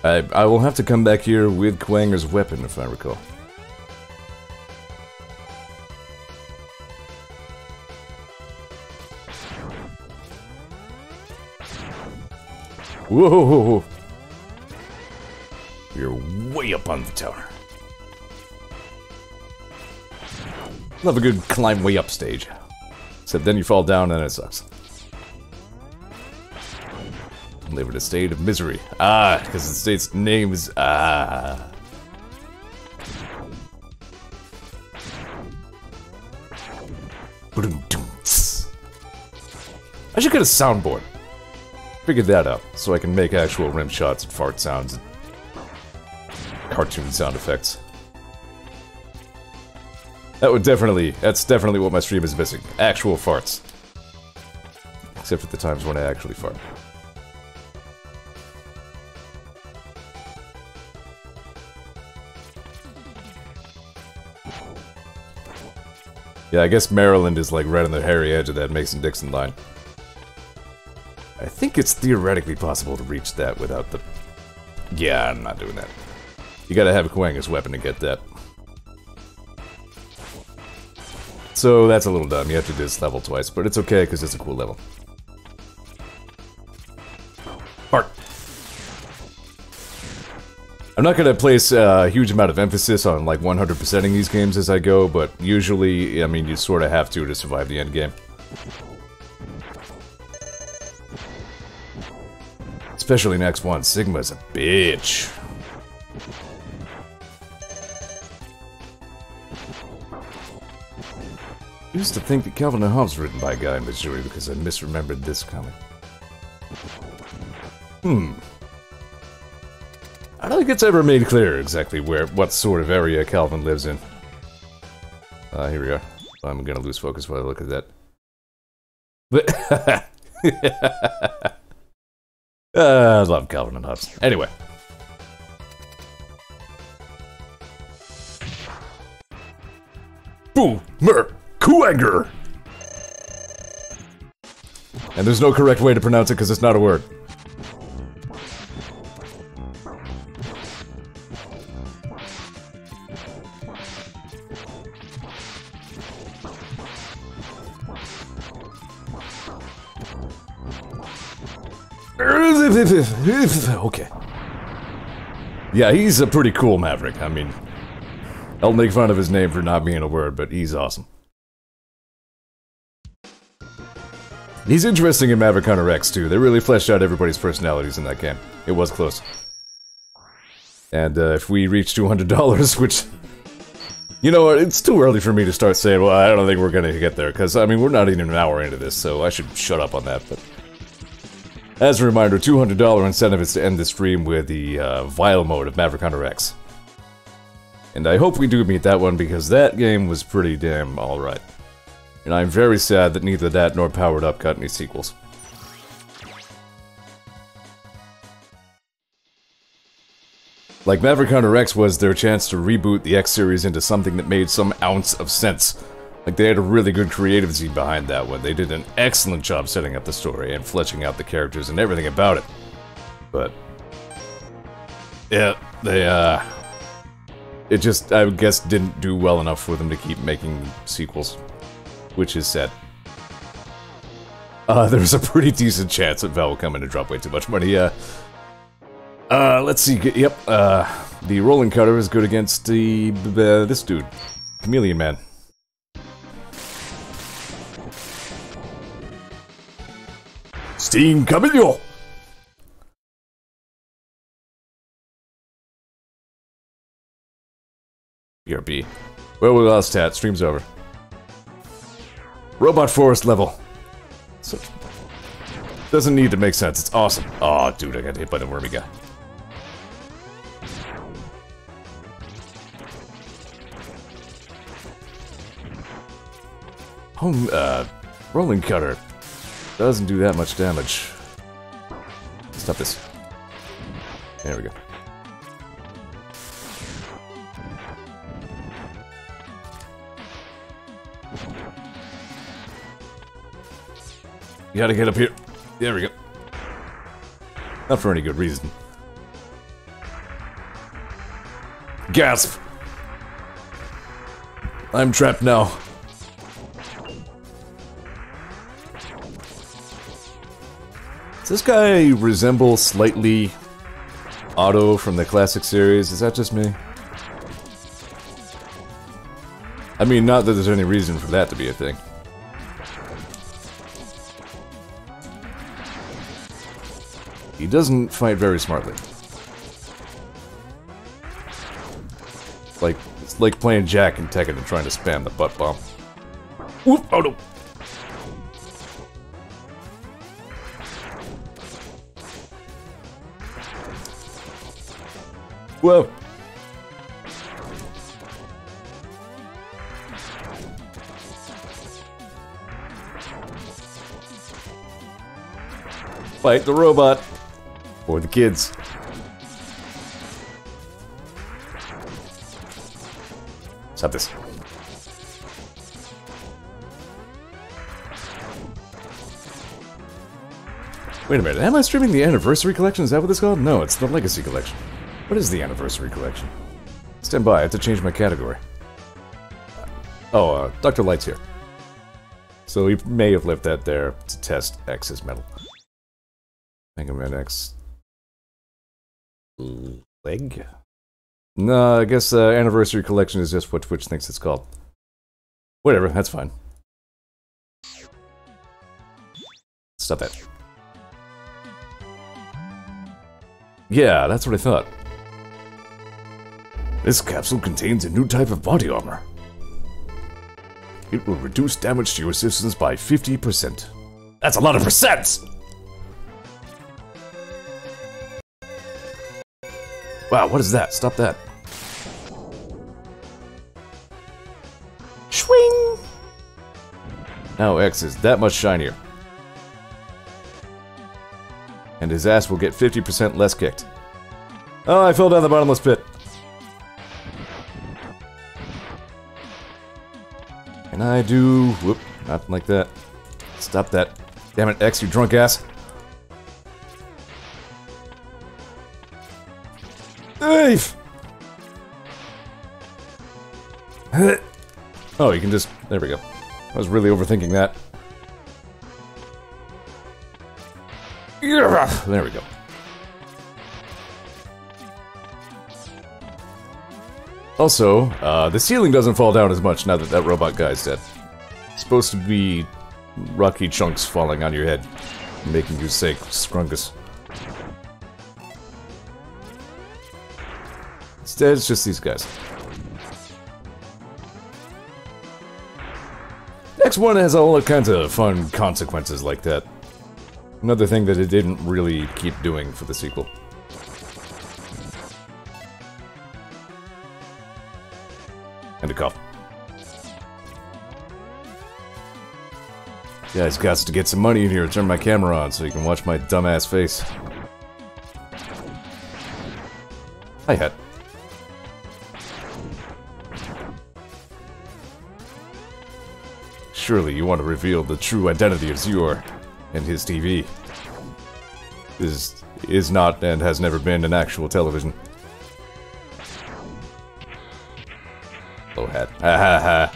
I will have to come back here with Kwaanger's weapon, if I recall. Whoa! You're way up on the tower. Love a good climb way up stage. Except then you fall down and it sucks. Live in a state of misery. Ah, because the state's name is... ah. I should get a soundboard. Figured that out, so I can make actual rim shots and fart sounds and cartoon sound effects. That's definitely what my stream is missing. Actual farts. Except at the times when I actually fart. Yeah, I guess Maryland is like right on the hairy edge of that Mason-Dixon line. I think it's theoretically possible to reach that without the... yeah, I'm not doing that. You gotta have Kwaanger's weapon to get that. So that's a little dumb, you have to do this level twice, but it's okay because it's a cool level. Fart. I'm not gonna place a huge amount of emphasis on like 100%ing these games as I go, but usually, I mean, you sort of have to survive the end game. Especially in X1, Sigma's a bitch. I used to think that Calvin and Hobbes was written by a guy in Missouri because I misremembered this comic. I don't think it's ever made clear exactly what sort of area Calvin lives in. Here we are. I'm gonna lose focus while I look at that. But I love Calvin and Hobbes. Anyway. Boomer Kwanger! And there's no correct way to pronounce it because it's not a word. Okay. Yeah, he's a pretty cool Maverick. I mean, I'll make fun of his name for not being a word, but he's awesome. He's interesting in Maverick Hunter X, too. They really fleshed out everybody's personalities in that game. It was close. And if we reach $200, which... You know what, it's too early for me to start saying, well, I don't think we're gonna get there, because, I mean, we're not even an hour into this, so I should shut up on that, but... As a reminder, $200 incentive is to end the stream with the Vile mode of Maverick Hunter X. And I hope we do meet that one, because that game was pretty damn alright. And I'm very sad that neither that nor Powered Up got any sequels. Like, Maverick Hunter X was their chance to reboot the X series into something that made some ounce of sense. Like, they had a really good creative team behind that one. They did an excellent job setting up the story and fleshing out the characters and everything about it. But... yeah, they, it just, I guess, didn't do well enough for them to keep making sequels. Which is sad. There's a pretty decent chance that Valve will come in and drop way too much money, let's see, yep, the Rolling Cutter is good against the, this dude, Chameleon Man. Steam Chameleon! BRB. Well, we lost Tat, stream's over. Robot Forest level. So, doesn't need to make sense, it's awesome. Aw, oh, dude, I got hit by the wormy guy. Rolling Cutter doesn't do that much damage. Stop this. There we go. You gotta get up here. There we go. Not for any good reason. Gasp! I'm trapped now. Does this guy resemble slightly Otto from the classic series? Is that just me? I mean, not that there's any reason for that to be a thing. He doesn't fight very smartly. It's like playing Jack and Tekken and trying to spam the butt bomb. Whoop! Oh no! Whoa! Fight the robot! For the kids. Stop this. Wait a minute, am I streaming the Anniversary Collection? Is that what it's called? No, it's the Legacy Collection. What is the Anniversary Collection? Stand by, I have to change my category. Oh, Dr. Light's here. So he may have left that there to test X's metal. MMX. Leg? No, I guess Anniversary Collection is just what Twitch thinks it's called. Whatever, that's fine. Stop that. Yeah, that's what I thought. This capsule contains a new type of body armor. It will reduce damage to your systems by 50%. That's a lot of percents! Wow, what is that? Stop that. Swing! Now X is that much shinier. And his ass will get 50% less kicked. Oh, I fell down the bottomless pit. And I do... whoop, not like that. Stop that. Damn it, X, you drunk ass. Oh, you can just... there we go. I was really overthinking that. There we go. Also, the ceiling doesn't fall down as much now that that robot guy's dead. It's supposed to be rocky chunks falling on your head, making you say scrungus. Instead, it's just these guys. Next one has all kinds of fun consequences like that. Another thing that it didn't really keep doing for the sequel. And a cough. Yeah, Guys, got to get some money in here and turn my camera on so you can watch my dumbass face. Hi, Hat. Surely you want to reveal the true identity of Zyor and his TV. This is not and has never been an actual television. Oh, Hat. Ha ha ha.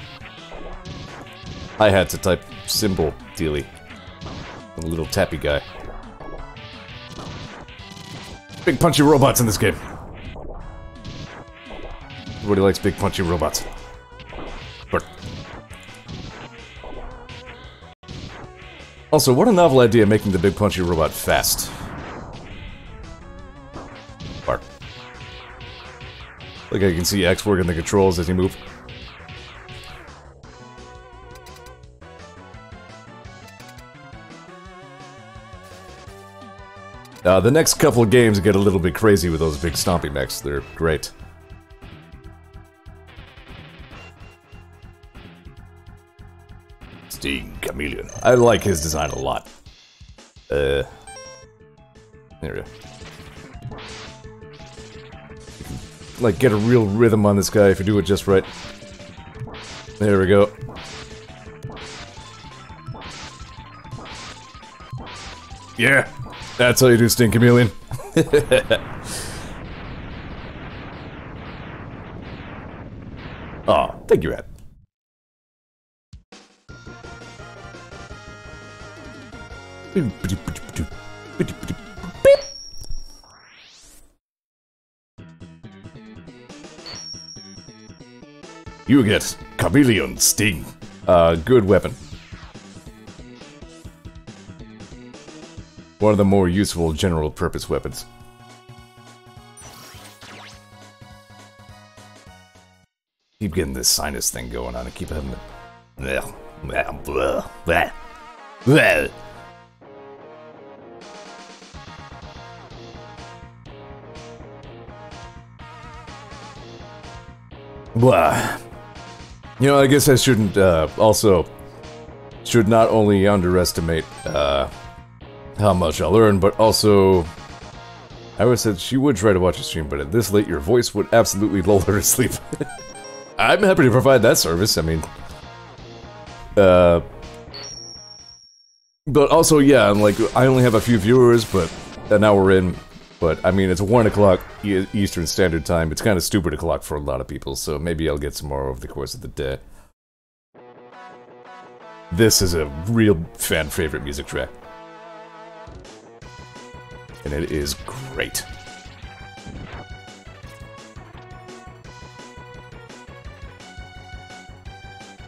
Hi Hat's a type symbol dealy. A little tappy guy. Big punchy robots in this game. Everybody likes big punchy robots. But also, what a novel idea making the big punchy robot fast. Bark. Like I can see X working the controls as you move. The next couple of games get a little bit crazy with those big stompy mechs. They're great. Sting Chameleon. I like his design a lot. There we go. Like, get a real rhythm on this guy if you do it just right. There we go. Yeah! That's how you do Sting Chameleon. Aw, thank you, Ed. You get Chameleon Sting. Good weapon. One of the more useful general-purpose weapons. Keep getting this sinus thing going on and keep having the... Blah. You know, I guess I shouldn't, also... should not only underestimate, how much I'll learn, but also... I always said she would try to watch a stream, but at this late your voice would absolutely lull her to sleep. I'm happy to provide that service, I mean... But also, yeah, I'm like, I only have a few viewers, but an hour in, but I mean, it's 1 o'clock Eastern Standard Time. It's kind of stupid o'clock for a lot of people, so maybe I'll get some more over the course of the day. This is a real fan-favorite music track. And it is great.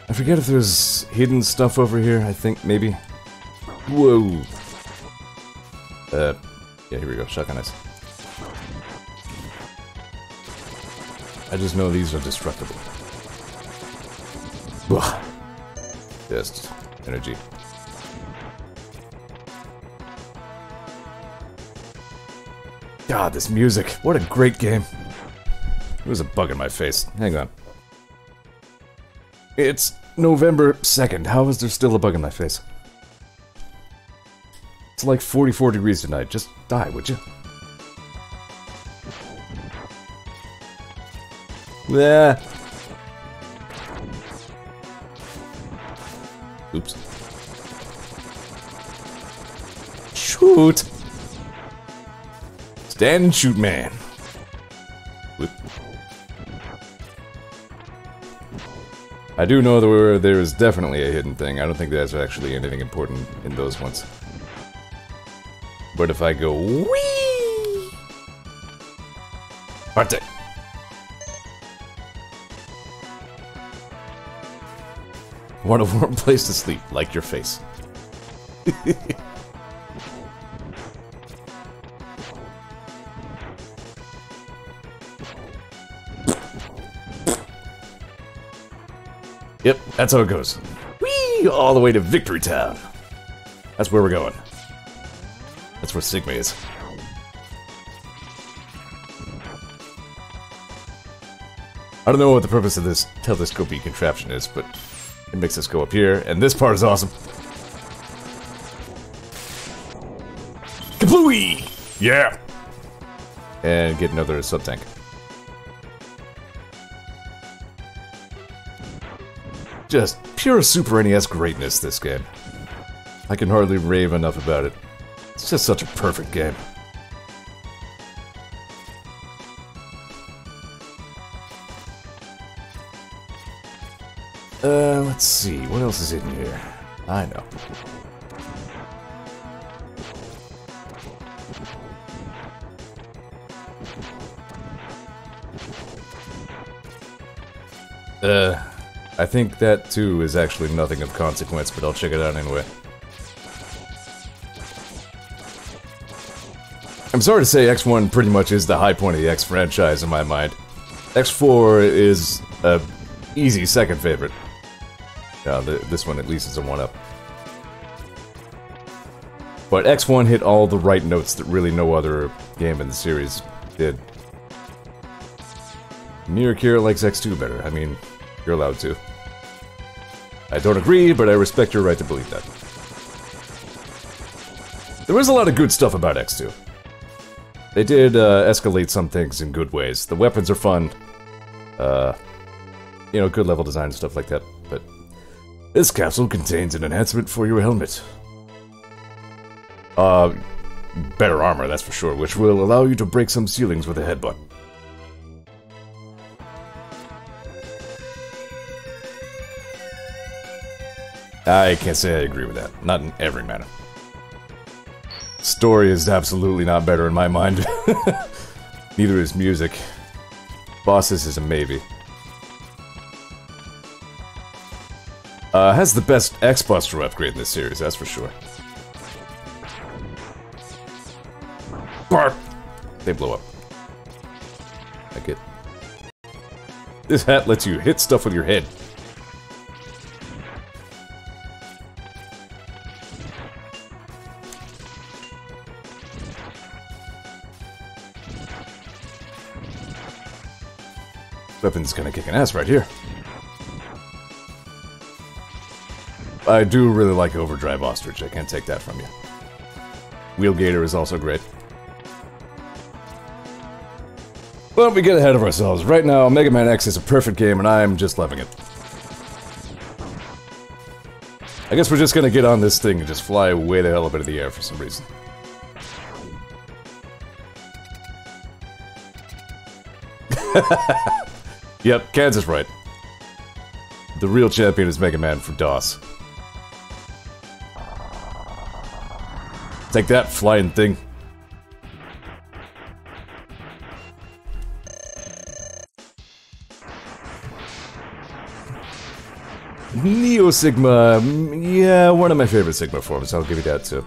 I forget if there's hidden stuff over here, I think, maybe. Whoa. Yeah, here we go, shotgun ice. I just know these are destructible. Ugh. Just energy. God, this music. What a great game. There's a bug in my face. Hang on. It's November 2nd. How is there still a bug in my face? It's like 44 degrees tonight. Just die, would you? Yeah. Oops. Shoot! Stand and shoot, man. Whoop. I do know there is definitely a hidden thing. I don't think there's actually anything important in those ones. But if I go wee, Arte. Want a warm place to sleep, like your face. Yep, that's how it goes. Whee! All the way to Victory Town. That's where we're going. That's where Sigma is. I don't know what the purpose of this telescopy contraption is, but it makes us go up here, and this part is awesome. Kablooey! Yeah! And get another sub-tank. Just pure Super NES greatness, this game. I can hardly rave enough about it. It's just such a perfect game. Let's see, what else is in here? I know. I think that too is actually nothing of consequence, but I'll check it out anyway. I'm sorry to say X1 pretty much is the high point of the X franchise in my mind. X4 is a easy second favorite. This one at least is a 1-up. But X1 hit all the right notes that really no other game in the series did. Mirror Kira likes X2 better. I mean, you're allowed to. I don't agree, but I respect your right to believe that. There was a lot of good stuff about X2. They did escalate some things in good ways. The weapons are fun. You know, good level design and stuff like that. But this capsule contains an enhancement for your helmet. Better armor, that's for sure, which will allow you to break some ceilings with a headbutt. I can't say I agree with that. Not in every manner. Story is absolutely not better in my mind. Neither is music. Bosses is a maybe. Has the best X-Buster upgrade in this series, that's for sure. Bark! They blow up. Like it. This hat lets you hit stuff with your head. Weapon's gonna kick an ass right here. I do really like Overdrive Ostrich, I can't take that from you. Wheel Gator is also great. But we get ahead of ourselves. Right now, Mega Man X is a perfect game and I'm just loving it. I guess we're just gonna get on this thing and just fly way the hell up into the air for some reason. Yep, Kansas right. The real champion is Mega Man for DOS. Take that, flying thing. Neo Sigma, yeah, one of my favorite Sigma forms, I'll give you that too.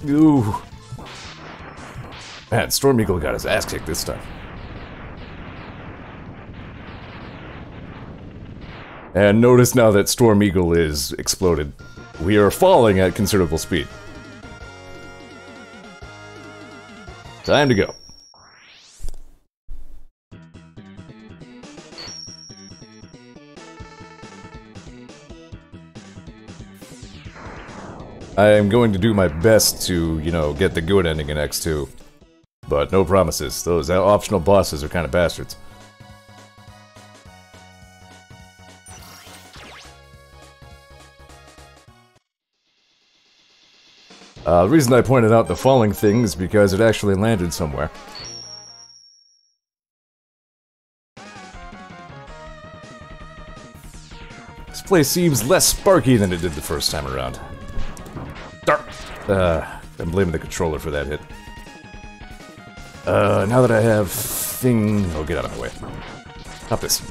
Ooh. Man, Storm Eagle got his ass kicked this time. And notice now that Storm Eagle is exploded, we are falling at considerable speed. Time to go. I am going to do my best to, you know, get the good ending in X2. But no promises. Those optional bosses are kind of bastards. The reason I pointed out the falling thing is because it actually landed somewhere. This place seems less sparky than it did the first time around. I'm blaming the controller for that hit. Now that I have thing... Oh, get out of my way. Stop this.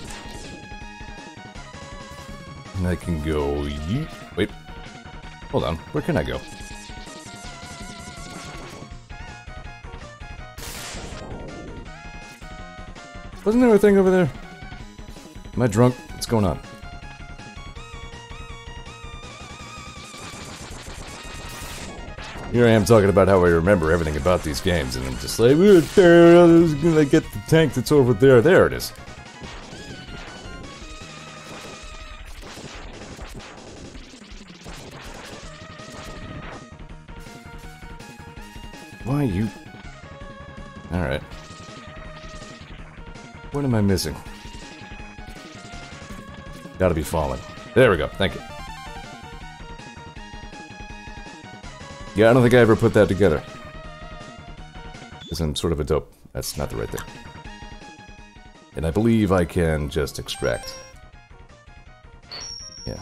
And I can go... Yeet. Wait. Hold on. Where can I go? Wasn't there a thing over there? Am I drunk? What's going on? Here I am talking about how I remember everything about these games, and I'm just like, I'm gonna get the tank that's over there. There it is. Why you... Alright. What am I missing? Gotta be falling. There we go, thank you. Yeah, I don't think I ever put that together. Because I'm sort of a dope. That's not the right thing. And I believe I can just extract. Yeah.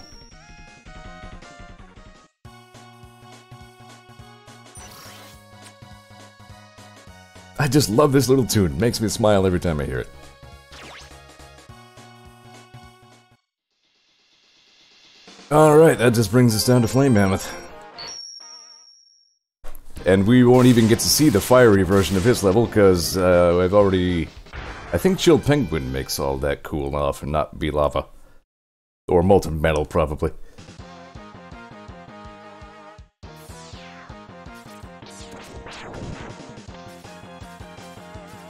I just love this little tune. It makes me smile every time I hear it. Alright, that just brings us down to Flame Mammoth. And we won't even get to see the fiery version of his level, because I've already... I think Chill Penguin makes all that cool off and not be lava. Or molten metal, probably.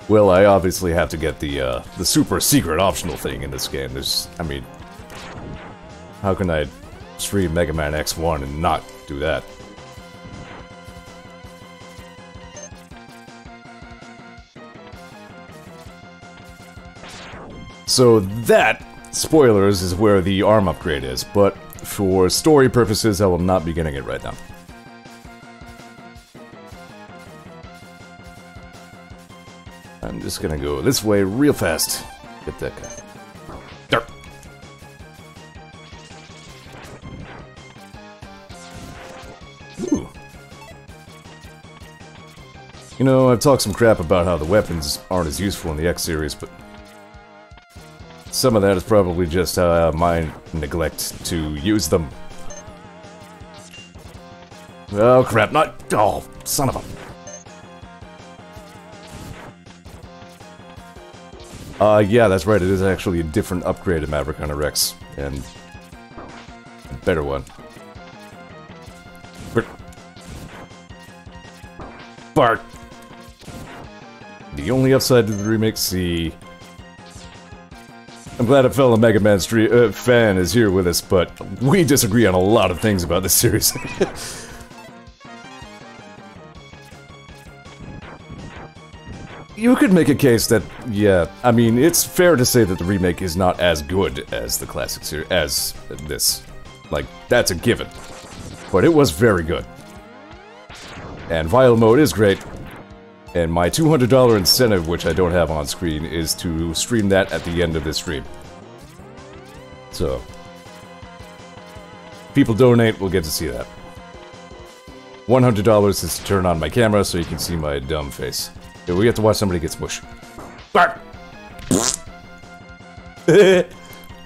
Well, I obviously have to get the super secret optional thing in this game. There's... I mean... How can I stream Mega Man X1 and not do that? So that, spoilers, is where the arm upgrade is, but for story purposes I will not be getting it right now. I'm just gonna go this way real fast. Get that guy. There. Ooh. You know, I've talked some crap about how the weapons aren't as useful in the X series, but some of that is probably just my neglect to use them. Oh crap, not... Oh, son of a... yeah, that's right, it is actually a different upgrade in Maverick Hunter X, and a better one. Bart! The only upside to the remake, see... I'm glad a fellow Mega Man fan is here with us, but we disagree on a lot of things about this series. You could make a case that, yeah, I mean, it's fair to say that the remake is not as good as the classic series, as this. Like, that's a given. But it was very good. And Vial Mode is great. And my $200 incentive, which I don't have on screen, is to stream that at the end of this stream. So, people donate, we'll get to see that. $100 is to turn on my camera so you can see my dumb face. Yeah, we get to watch somebody get smushed. Bart!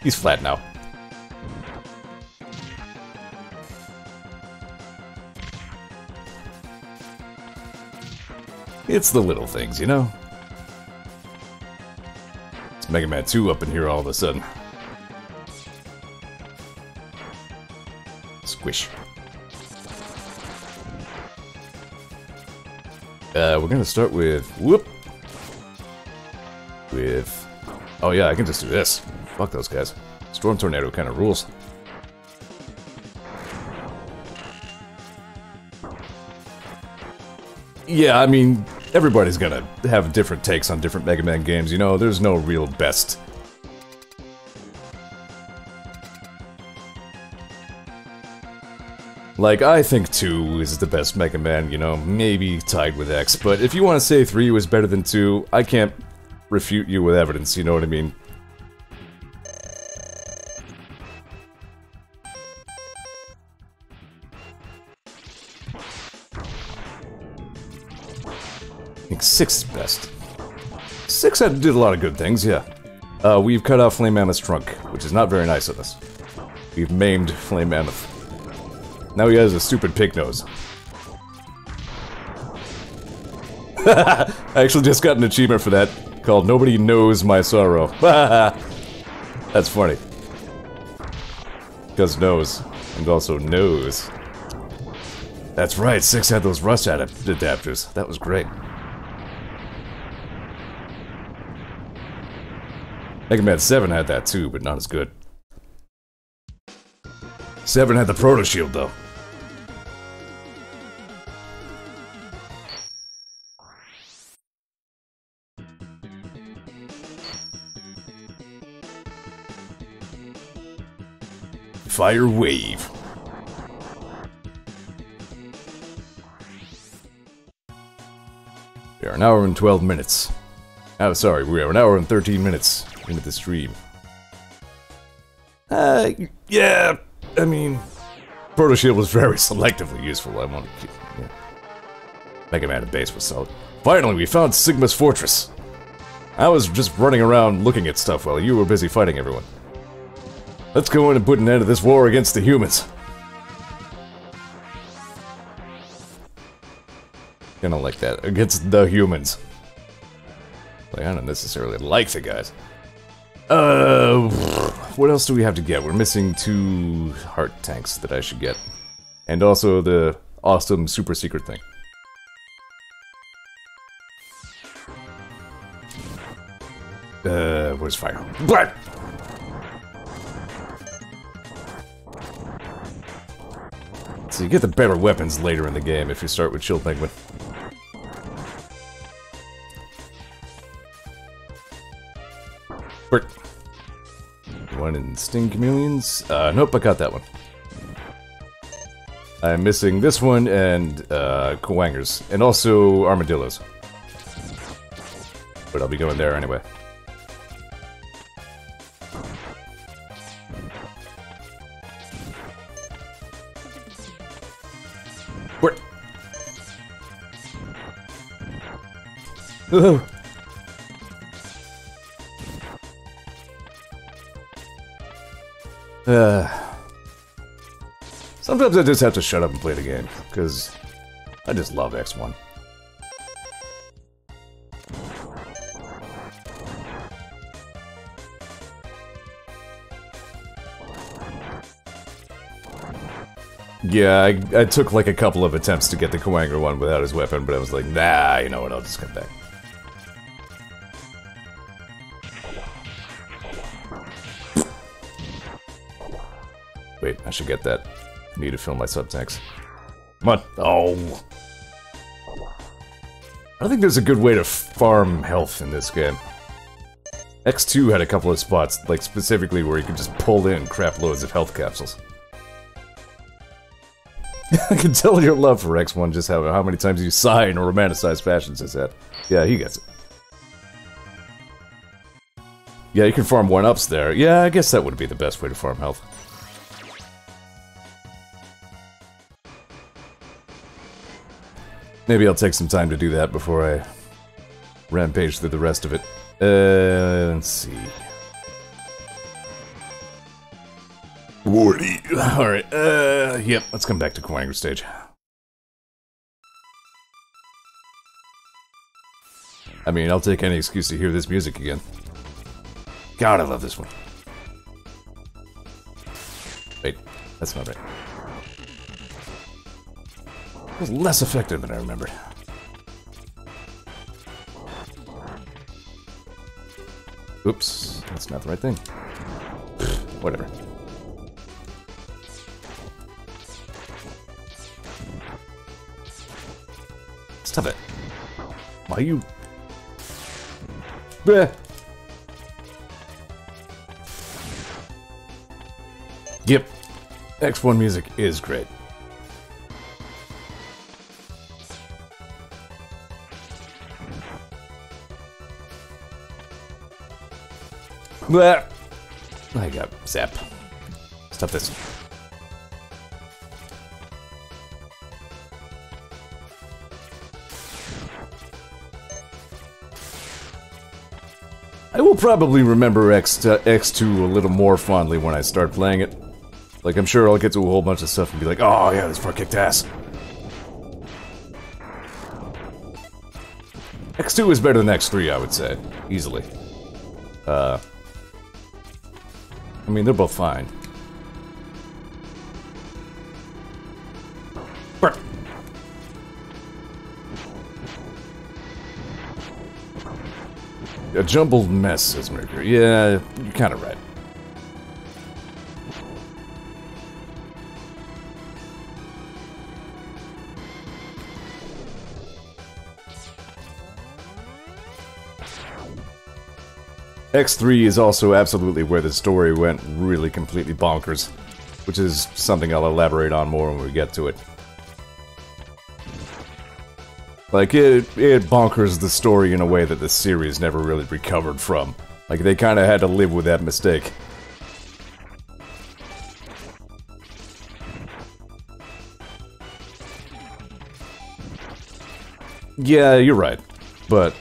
He's flat now. It's the little things, you know? It's Mega Man 2 up in here all of a sudden. Squish. We're gonna start with... Whoop! With... Oh yeah, I can just do this. Fuck those guys. Storm Tornado kind of rules. Yeah, I mean, everybody's gonna have different takes on different Mega Man games, you know? There's no real best. Like, I think 2 is the best Mega Man, you know, maybe tied with X, but if you want to say 3 was better than 2, I can't refute you with evidence, you know what I mean? I think 6 is best. 6 did a lot of good things, yeah. We've cut off Flame Mammoth's trunk, which is not very nice of us. We've maimed Flame Mammoth. Now he has a stupid pig nose. I actually just got an achievement for that, called Nobody Knows My Sorrow. That's funny. Because nose, and also nose. That's right, 6 had those rust adapters. That was great. Mega Man 7 had that too, but not as good. 7 had the Proto Shield though. Fire Wave. We are an hour and 12 minutes. Oh, sorry, we are an hour and 13 minutes into the stream. Yeah, I mean, Proto Shield was very selectively useful. I want to keep, yeah. Mega Man and Base was solid. Finally, we found Sigma's Fortress. I was just running around looking at stuff while you were busy fighting everyone. Let's go in and put an end to this war against the humans. Kinda like that. Against the humans. Like, I don't necessarily like the guys. What else do we have to get? We're missing 2 heart tanks that I should get. And also the awesome super secret thing. Where's fire? What? So you get the better weapons later in the game if you start with Chill Penguin. One in Sting Chameleons? Nope, I got that one. I'm missing this one and, Kawangers. And also Armadillos. But I'll be going there anyway. Where? Oh. Sometimes I just have to shut up and play the game, because I just love X1. Yeah, I took like a couple of attempts to get the Kawanger one without his weapon, but I was like, nah, you know what, I'll just come back. Wait, I should get that. I need to fill my sub-tanks. Come on. Oh. I don't think there's a good way to farm health in this game. X2 had a couple of spots, like specifically where you could just pull in crap loads of health capsules. I can tell your love for X1 just how many times you sigh in a romanticized fashion since that. Yeah, he gets it. Yeah, you can farm 1-ups there. Yeah, I guess that would be the best way to farm health. Maybe I'll take some time to do that before I rampage through the rest of it. Let's see. 40. Alright, yep, let's come back to Kawanger stage. I mean, I'll take any excuse to hear this music again. God, I love this one. Wait, that's not right. It was less effective than I remembered. Oops, that's not the right thing. Whatever. Stop it. Why you... Bleh. Yep. X1 music is great. Bleh. I got zap. Stop this. I will probably remember X2 a little more fondly when I start playing it. Like, I'm sure I'll get to a whole bunch of stuff and be like, oh yeah, this part kicked ass. X2 is better than X3, I would say. Easily. I mean, they're both fine. Burp. A jumbled mess, says Mercury. Yeah, you're kind of right. X3 is also absolutely where the story went really completely bonkers, which is something I'll elaborate on more when we get to it. Like, it bonkers the story in a way that the series never really recovered from. Like, they kinda had to live with that mistake. Yeah, you're right. But,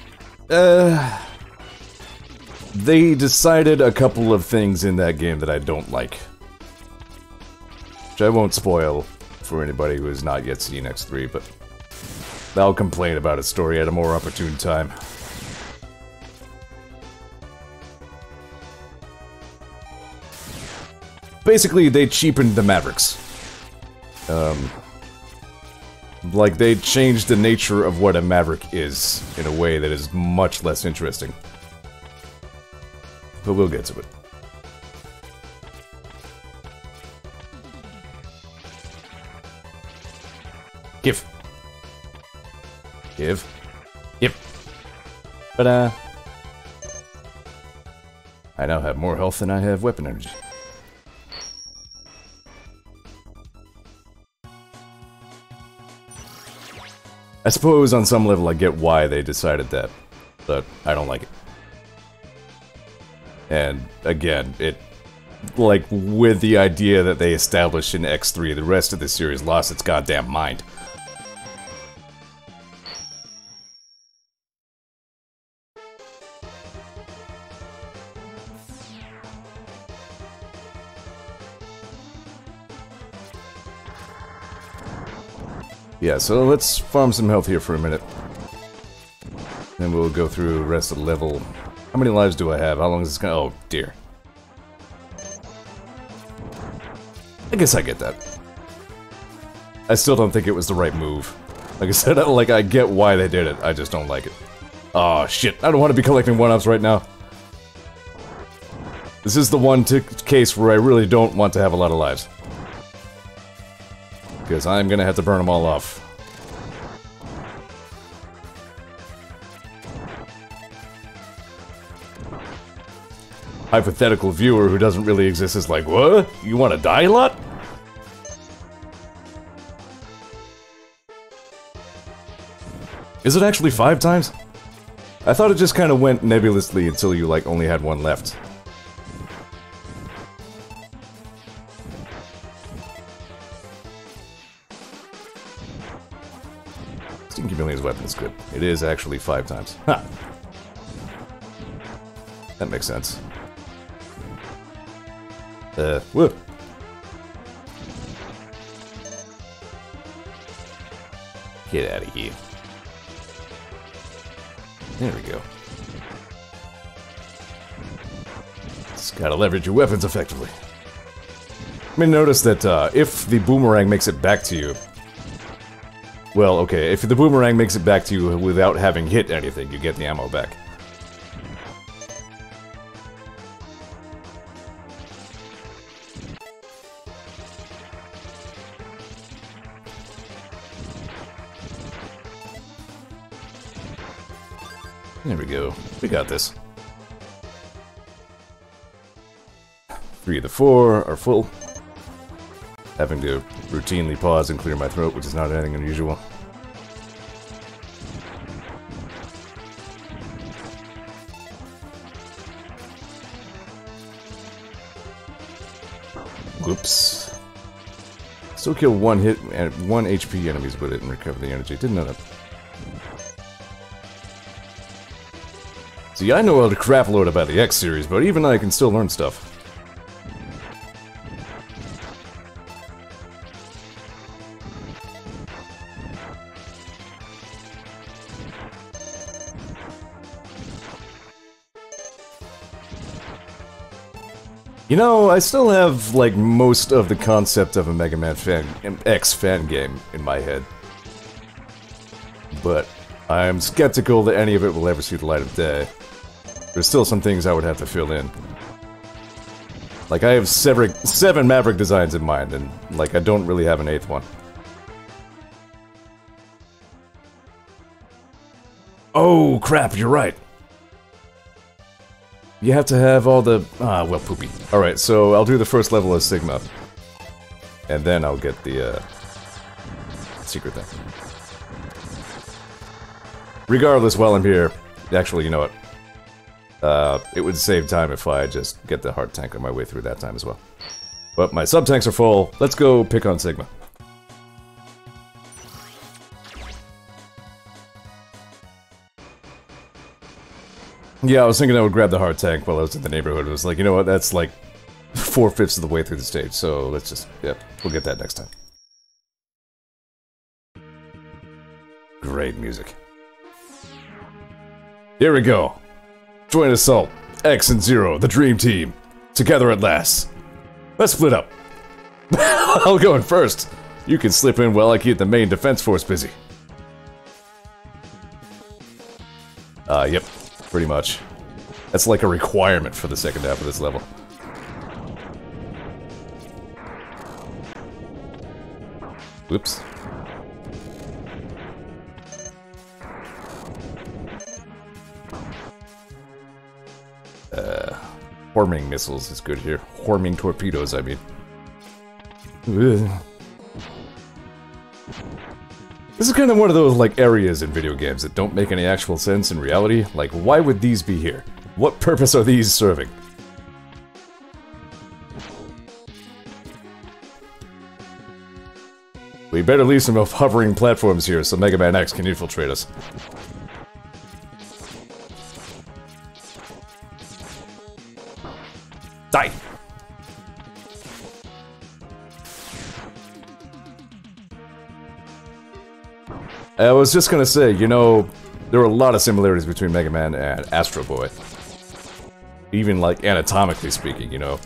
they decided a couple of things in that game that I don't like. Which I won't spoil for anybody who has not yet seen X3, but I'll complain about its story at a more opportune time. Basically, they cheapened the Mavericks. Like, they changed the nature of what a Maverick is in a way that is much less interesting. But we'll get to it. Give. Give. Give. But, I now have more health than I have weapon energy. I suppose on some level I get why they decided that, but I don't like it. And again, like, with the idea that they established in X3, the rest of the series lost its goddamn mind. Yeah, so let's farm some health here for a minute. Then we'll go through the rest of the level. How many lives do I have? How long is this gonna— oh, dear. I guess I get that. I still don't think it was the right move. Like I said, I get why they did it, I just don't like it. Oh shit, I don't want to be collecting one-ups right now. This is the one case where I really don't want to have a lot of lives. Because I'm gonna have to burn them all off. Hypothetical viewer who doesn't really exist is like, what? You want to die a lot? Is it actually 5 times? I thought it just kind of went nebulously until you, like, only had one left. Steam Chameleon's weapon is good. It is actually 5 times. Ha! That makes sense. Whoop. Get out of here. There we go. Just gotta leverage your weapons effectively. I mean, notice that, if the boomerang makes it back to you... Well, okay, if the boomerang makes it back to you without having hit anything, you get the ammo back. There we go. We got this. 3 of the 4 are full. Having to routinely pause and clear my throat, which is not anything unusual. Whoops. Still kill 1 hit and 1 HP enemies with it and recover the energy. Didn't know that. See, I know a crap load about the X series, but even I can still learn stuff. You know, I still have, like, most of the concept of a Mega Man X fan game in my head. But I'm skeptical that any of it will ever see the light of day. There's still some things I would have to fill in. Like, I have seven Maverick designs in mind, and, like, I don't really have an 8th one. Oh, crap, you're right. You have to have all the... well, poopy. Alright, so I'll do the first level as Sigma. And then I'll get the, secret thing. Regardless, while I'm here... Actually, you know what? It would save time if I just get the heart tank on my way through that time as well. But my sub-tanks are full. Let's go pick on Sigma. Yeah, I was thinking I would grab the heart tank while I was in the neighborhood. It was like, you know what, that's like 4/5 of the way through the stage, so let's just, yep, we'll get that next time. Great music. Here we go. Joint Assault, X and Zero, the Dream Team. Together at last. Let's split up. I'll go in first. You can slip in while I keep the main defense force busy. Yep. Pretty much. That's like a requirement for the second half of this level. Whoops. Horming missiles is good here. Horming torpedoes, I mean. Ugh. This is kind of one of those, like, areas in video games that don't make any actual sense in reality. Like, why would these be here? What purpose are these serving? We better leave some hovering platforms here so Mega Man X can infiltrate us. Die! I was just gonna say, you know, there are a lot of similarities between Mega Man and Astro Boy. Even, like, anatomically speaking, you know.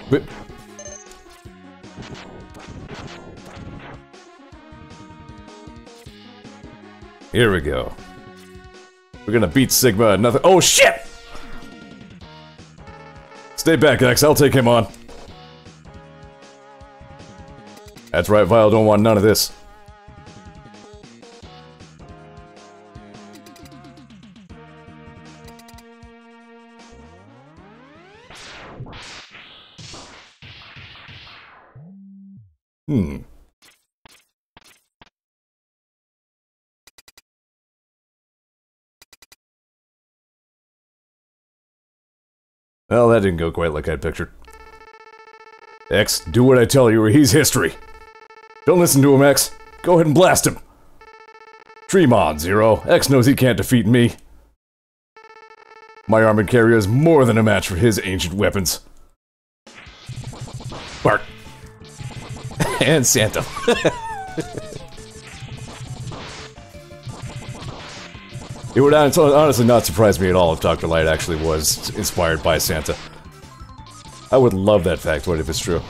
But here we go. We're gonna beat Sigma and nothing. Oh shit! Stay back, X. I'll take him on. That's right, Vile don't want none of this. Well, that didn't go quite like I'd pictured. X, do what I tell you or he's history. Don't listen to him, X. Go ahead and blast him. Dream on, Zero. X knows he can't defeat me. My armored carrier is more than a match for his ancient weapons. Bark. And Santa. It would honestly not surprise me at all if Dr. Light actually was inspired by Santa. I would love that factoid if it's true.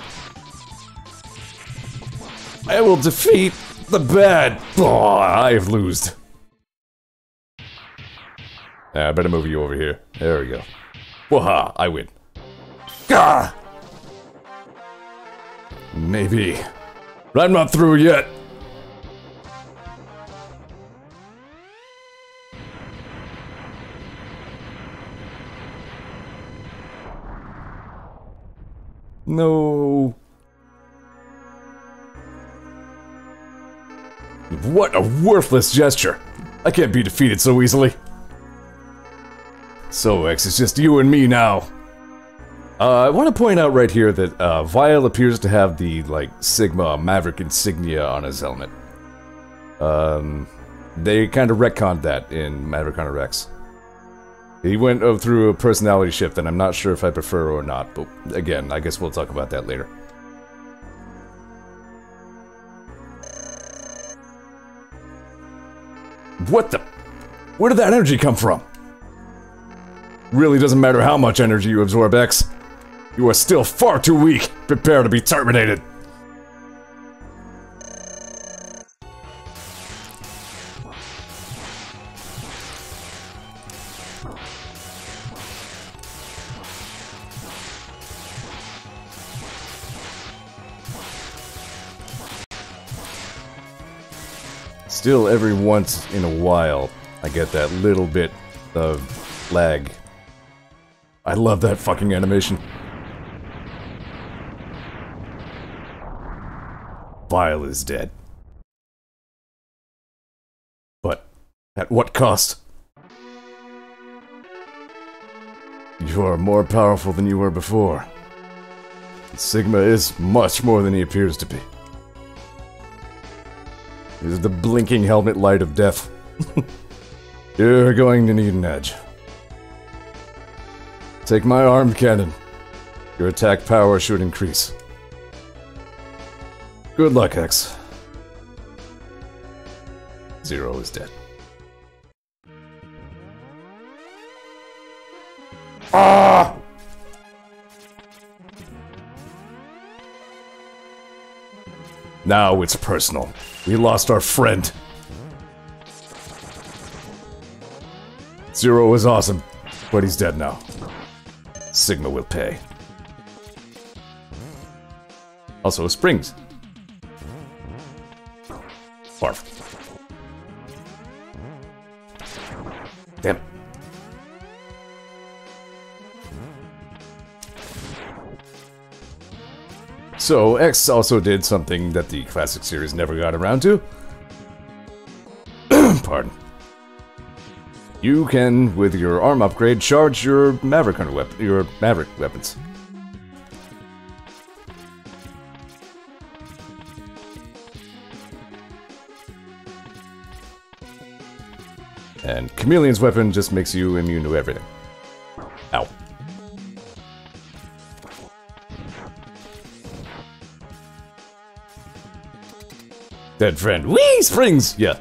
I will defeat the bad. Oh, I've lost. I better move you over here. There we go. Waha, I win. Gah! Maybe. But I'm not through yet. No. What a worthless gesture. I can't be defeated so easily. So, X, it's just you and me now. I want to point out right here that Vile appears to have the, like, Sigma Maverick insignia on his helmet. They kind of retconned that in Maverick Hunter X. He went through a personality shift, and I'm not sure if I prefer or not, but again, I guess we'll talk about that later. What the? Where did that energy come from? Really doesn't matter how much energy you absorb, X. You are still far too weak. Prepare to be terminated. Still, every once in a while, I get that little bit of lag. I love that fucking animation. Vile is dead. But at what cost? You are more powerful than you were before. Sigma is much more than he appears to be. He is the blinking helmet light of death. You're going to need an edge. Take my armed cannon. Your attack power should increase. Good luck, X. Zero is dead. Ah! Now it's personal. We lost our friend. Zero was awesome, but he's dead now. Sigma will pay. Also, Springs. Barf. Damn it. So, X also did something that the classic series never got around to. Pardon. You can, with your arm upgrade, charge your Maverick Hunter weapon, your Maverick weapons. And Chameleon's weapon just makes you immune to everything. Ow. Dead friend. Whee! Springs! Yeah.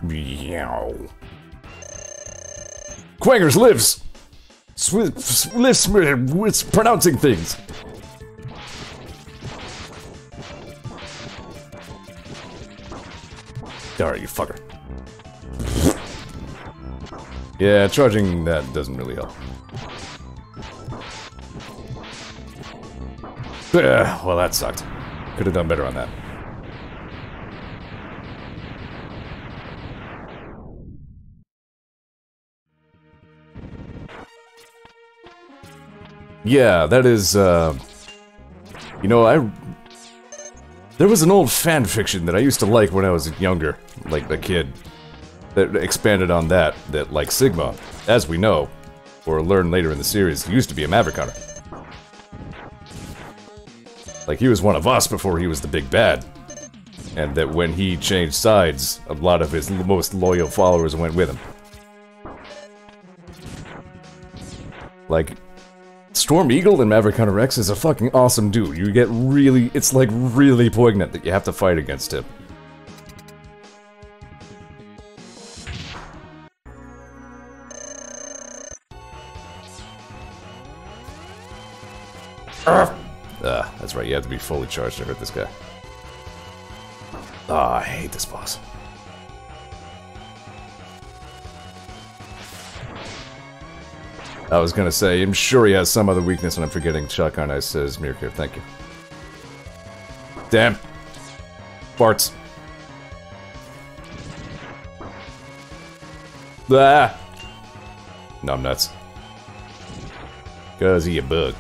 Meow. Quangers lives! Lives with pronouncing things. Alright, you fucker. Yeah, charging that doesn't really help. Well, that sucked. Could have done better on that. Yeah, that is, you know, there was an old fan fiction that I used to like when I was younger, like a kid, that expanded on that, like Sigma, as we know, or learn later in the series, used to be a Maverick Hunter. Like, he was one of us before he was the big bad. And that when he changed sides, a lot of his most loyal followers went with him. Like, Storm Eagle in Maverick Hunter X is a fucking awesome dude. You get really, it's like really poignant that you have to fight against him. That's right, you have to be fully charged to hurt this guy. Ah, I hate this boss. I was gonna say, I'm sure he has some other weakness and I'm forgetting. Shotgun Ice says, Mirkir, thank you. Damn. Farts. Ah! Numbnuts. Cause he a bug.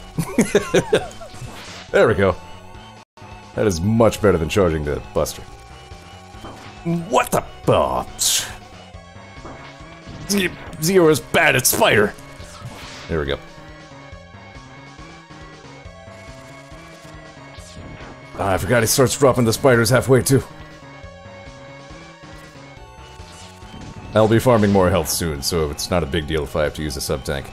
There we go. That is much better than charging the Buster. What the... Oh. Zero is bad at spider. There we go. I forgot he starts dropping the spiders halfway too. I'll be farming more health soon, so it's not a big deal if I have to use a sub-tank.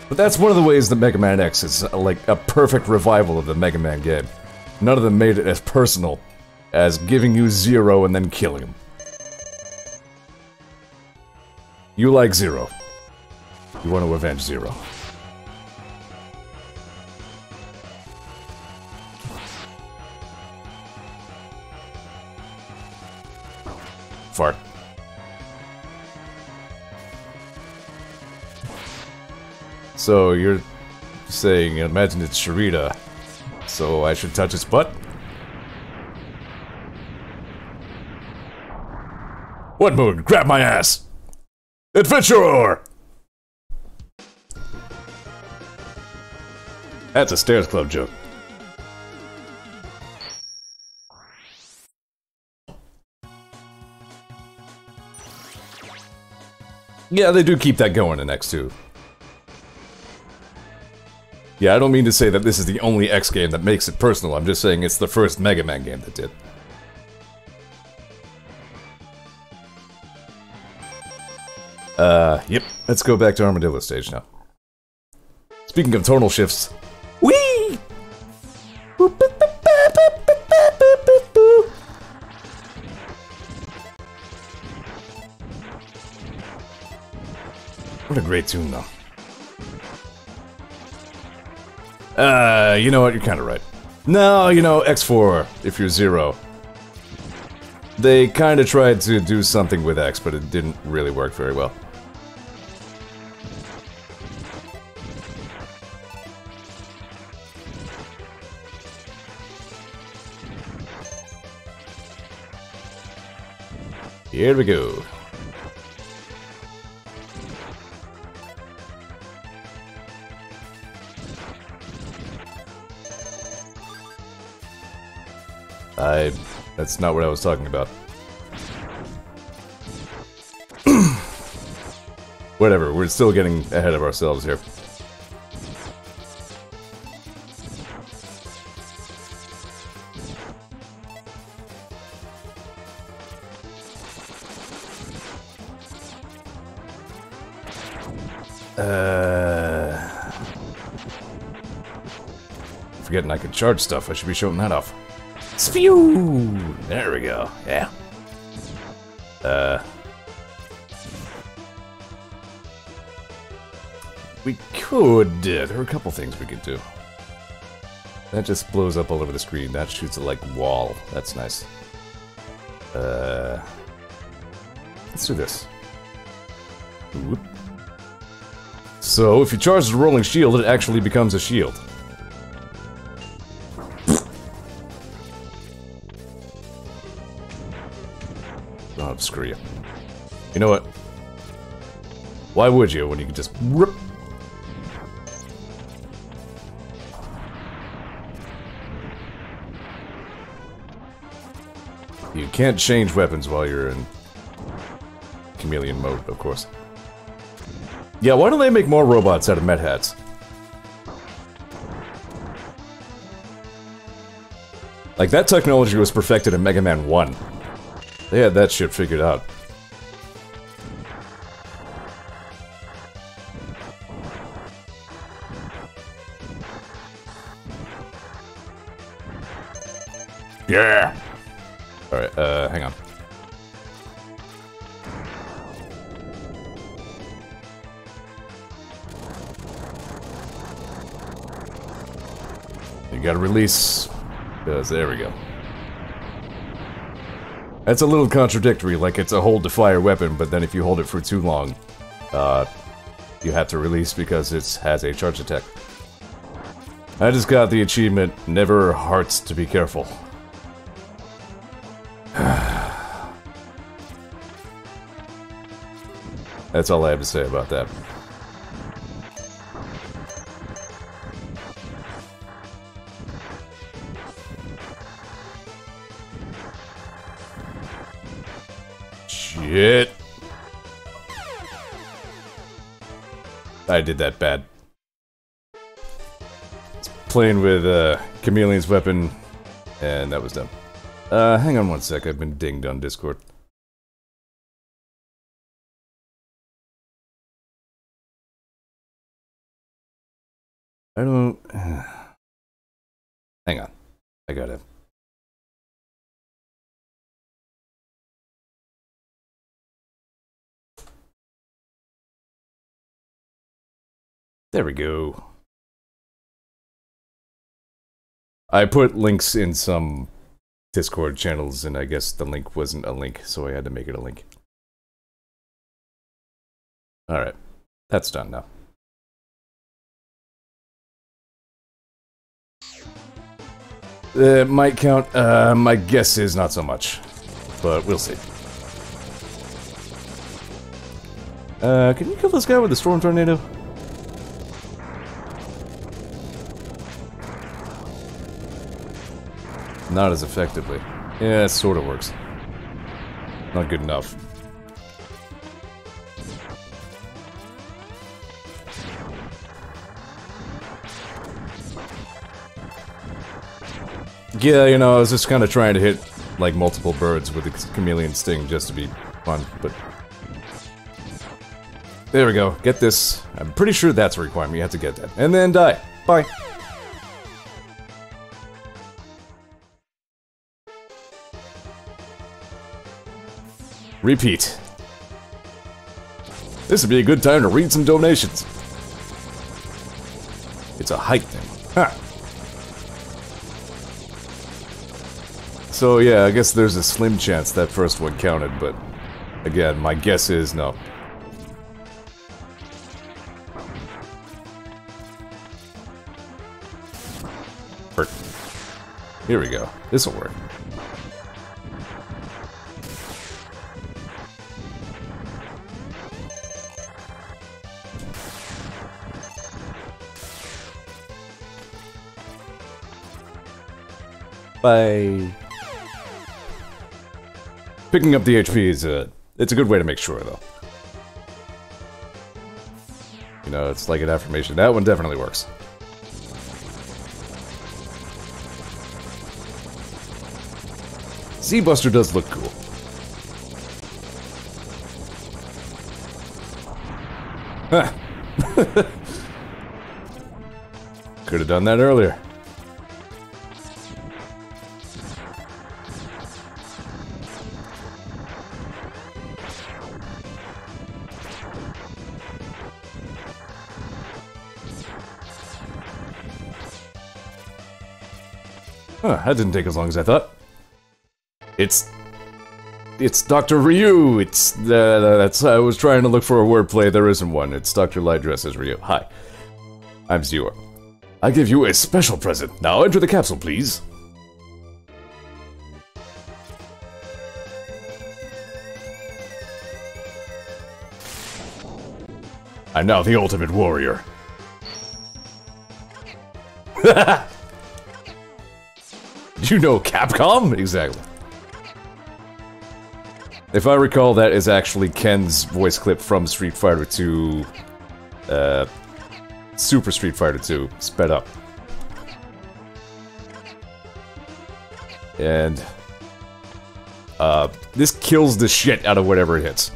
But that's one of the ways that Mega Man X is like a perfect revival of the Mega Man game. None of them made it as personal as giving you Zero and then killing him. You like Zero. You want to avenge Zero. Fart. So you're saying, imagine it's Sharita, so I should touch his butt? What mood? Grab my ass! Adventurer! That's a Stairs Club joke. Yeah, they do keep that going in X2. Yeah, I don't mean to say that this is the only X game that makes it personal, I'm just saying it's the first Mega Man game that did. Yep, let's go back to Armadillo stage now. Speaking of tonal shifts... Whee! What a great tune, though. You know what, you're kinda right. No, you know, X4, if you're Zero. They kinda tried to do something with X, but it didn't really work very well. Here we go. That's not what I was talking about. Whatever, we're still getting ahead of ourselves here. Forgetting I can charge stuff, I should be showing that off. Spew! There we go, yeah. We could... there are a couple things we could do. That just blows up all over the screen. That shoots a, like, wall. That's nice. Let's do this. Whoop. So, if you charge the rolling shield, it actually becomes a shield. Oh, screw you. You know what? Why would you when you can just rip? You can't change weapons while you're in chameleon mode, of course. Yeah, why don't they make more robots out of med hats? Like, that technology was perfected in Mega Man 1. They had that shit figured out. Yeah! Alright, hang on. You gotta release... there we go. That's a little contradictory, like it's a hold to fire weapon, but then if you hold it for too long, you have to release because it has a charge attack. I just got the achievement, Never Hearts to Be Careful. That's all I have to say about that. Shit. I did that bad. Playing with Chameleon's weapon, and that was dumb. Hang on one sec, I've been dinged on Discord. I don't... Hang on. I got it. There we go. I put links in some Discord channels, and I guess the link wasn't a link, so I had to make it a link. Alright. That's done now. It might count. My guess is not so much. But we'll see. Can you kill this guy with the storm tornado? Not as effectively. Yeah, it sort of works. Not good enough. Yeah, you know, I was just kind of trying to hit, like, multiple birds with the chameleon sting just to be fun, but... There we go. Get this. I'm pretty sure that's a requirement. You have to get that. And then die. Bye. Repeat. This would be a good time to read some donations. It's a height thing. Huh. So yeah, I guess there's a slim chance that first one counted, but again, my guess is no. Here we go. This'll work. Bye. Picking up the HP is it's a good way to make sure, though. You know, it's like an affirmation. That one definitely works. Z-Buster does look cool. Huh. Could have done that earlier. Huh, that didn't take as long as I thought. It's Dr. Ryu. It's that's I was trying to look for a wordplay. There isn't one. It's Dr. Light dressed as Ryu. Hi, I'm Zero. I give you a special present. Now enter the capsule, please. I'm now the ultimate warrior. You know Capcom? Exactly. If I recall, that is actually Ken's voice clip from Street Fighter 2, Super Street Fighter 2, sped up. And, this kills the shit out of whatever it hits.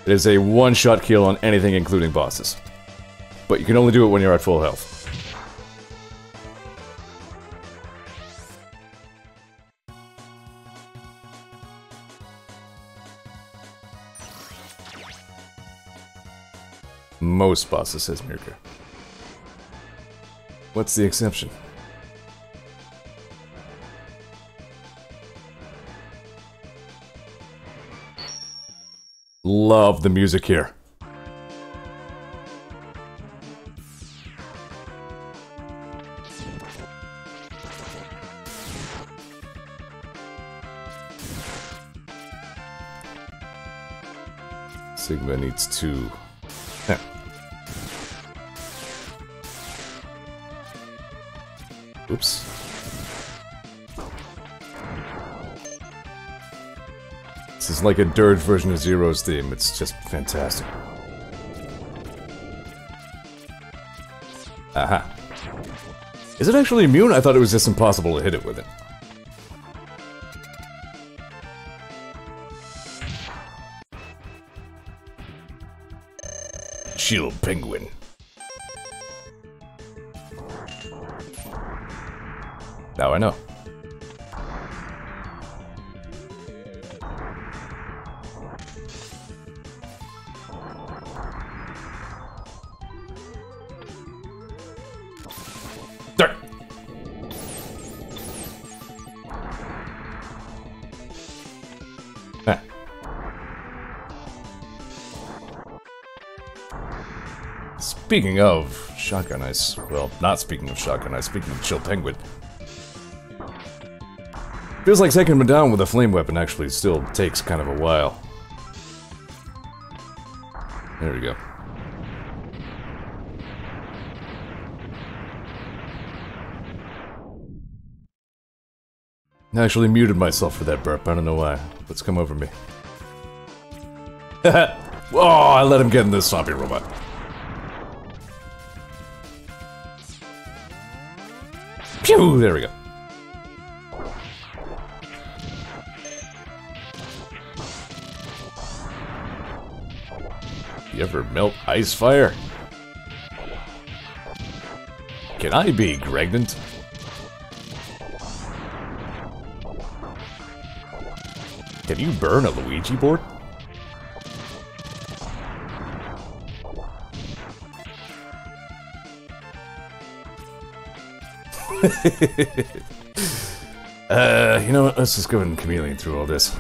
It is a one-shot kill on anything, including bosses. But you can only do it when you're at full health. Most bosses, says Mirka. What's the exception? Love the music here. Sigma needs two. Huh. Oops. This is like a dirge version of Zero's theme. It's just fantastic. Aha. Is it actually immune? I thought it was just impossible to hit it with it. Shield penguin. Now I know. There. Huh. Speaking of shotgun ice, well, not speaking of shotgun ice, speaking of chill penguin. Feels like taking him down with a flame weapon actually still takes kind of a while. There we go. I actually muted myself for that burp, I don't know why. What's come over me? Oh, I let him get in this zombie robot. Pew! There we go. You ever melt ice fire? Can I be pregnant? Can you burn a Luigi board? You know what? Let's just go ahead and chameleon through all this.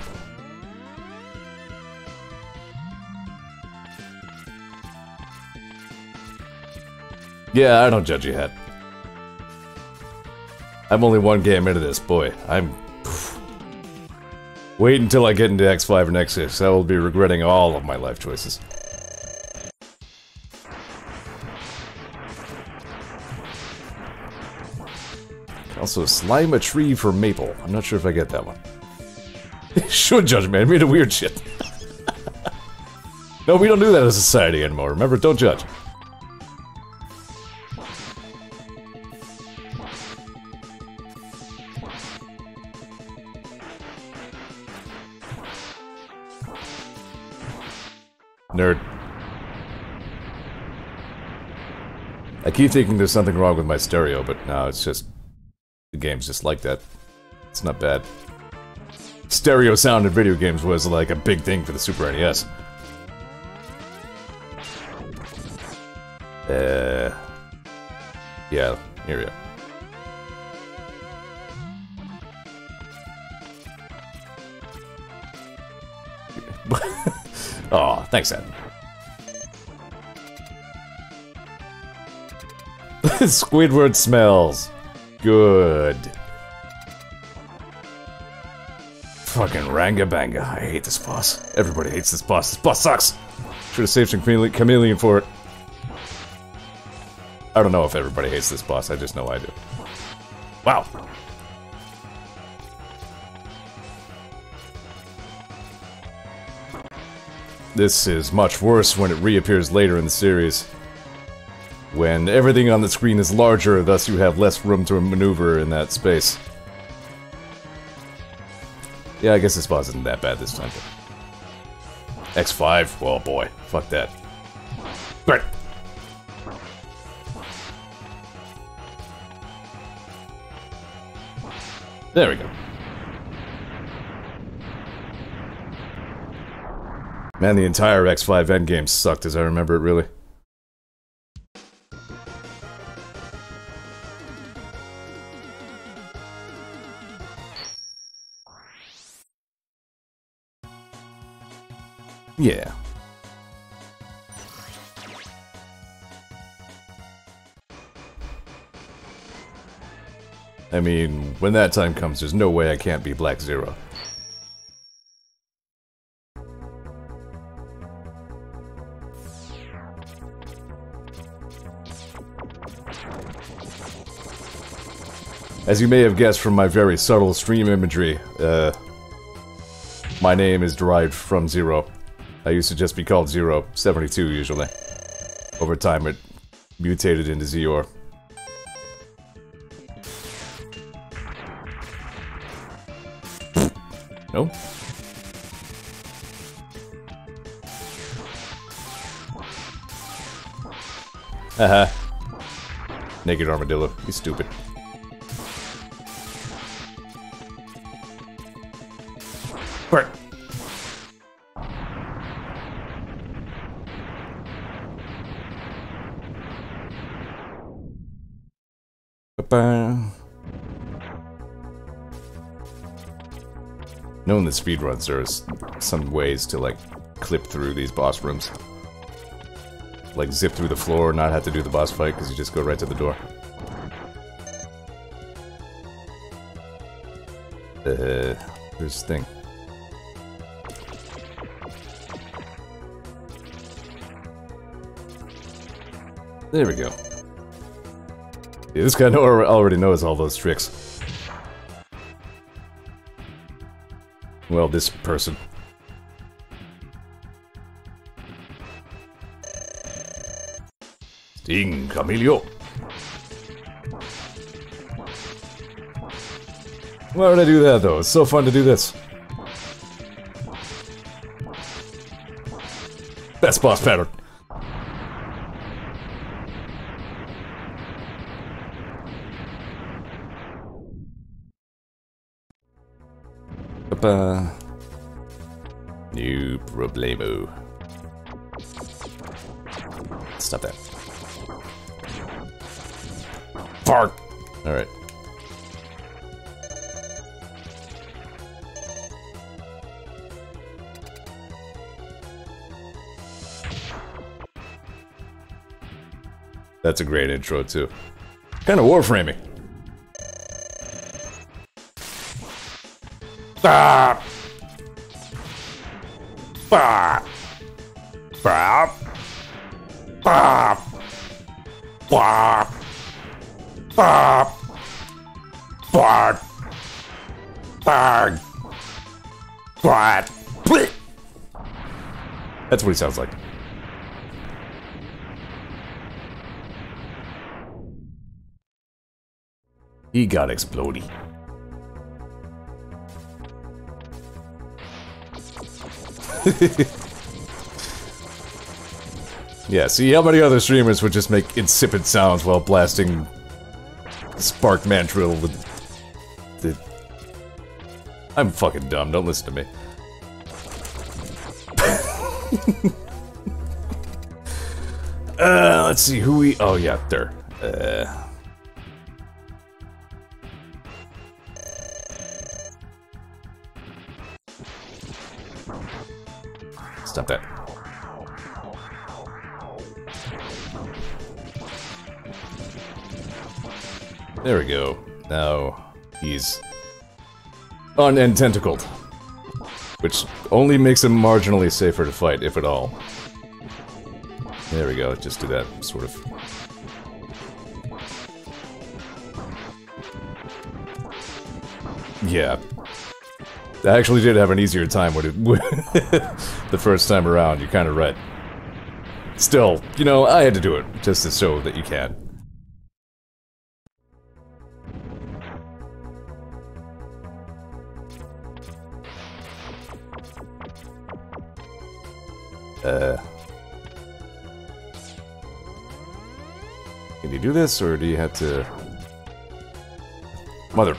Yeah, I don't judge you, Hat. I'm only one game into this, boy. Wait until I get into X5 and X6. I will be regretting all of my life choices. Also, slime a tree for maple. I'm not sure if I get that one. Should judge, man. I made a weird shit. No, we don't do that as a society anymore. Remember, don't judge. Nerd. I keep thinking there's something wrong with my stereo, but no, it's just... the game's just like that. It's not bad. Stereo sound in video games was like a big thing for the Super NES. Yeah, here we go. Aw, thanks, Ed. Squidward smells. Good. Fucking Rangabanga. I hate this boss. Everybody hates this boss. This boss sucks! Should have saved some chameleon for it. I don't know if everybody hates this boss, I just know I do. Wow! This is much worse when it reappears later in the series. When everything on the screen is larger, thus you have less room to maneuver in that space. Yeah, I guess this boss isn't that bad this time. X5? Oh boy, fuck that. Right. There we go. Man, the entire X5 endgame sucked as I remember it, really. Yeah. I mean, when that time comes, there's no way I can't be Black Zero. As you may have guessed from my very subtle stream imagery, My name is derived from Zero. I used to just be called 072 usually. Over time it mutated into Zior. No? Haha. Naked armadillo. You stupid. Bert. Knowing the speedruns, there's some ways to, like, clip through these boss rooms. Like, zip through the floor and not have to do the boss fight, because you just go right to the door. There's this thing. There we go. Yeah, this guy already knows all those tricks. Well, this person. Sting, Camilio. Why did I do that, though? It's so fun to do this. Best boss pattern. New problemo. Stop that. Bark! Alright. That's a great intro, too. Kind of warframing. Ah! Ah! Ah! Ah! Ah! Ah! Ah! Ah! Ah! That's what he sounds like. He got exploded. Yeah, see how many other streamers would just make insipid sounds while blasting Spark Mantrill with the... I'm fucking dumb, don't listen to me. Let's see who we... Oh yeah, there. Stop that. There we go. Now he's unententacled, which only makes him marginally safer to fight, if at all. There we go. Just do that, sort of. Yeah. I actually did have an easier time with it the first time around, you're kinda right. Still, you know, I had to do it, just to show that you can. Can you do this, or do you have to... Mother...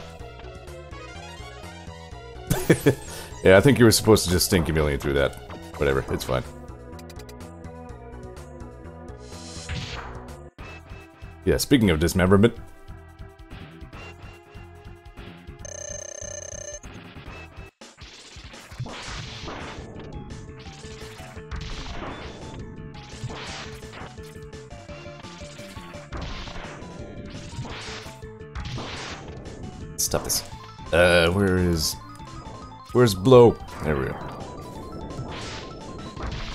Yeah, I think you were supposed to just stink Chameleon through that. Whatever, it's fine. Yeah, speaking of dismemberment... Stop this. Where's Blow? There we go.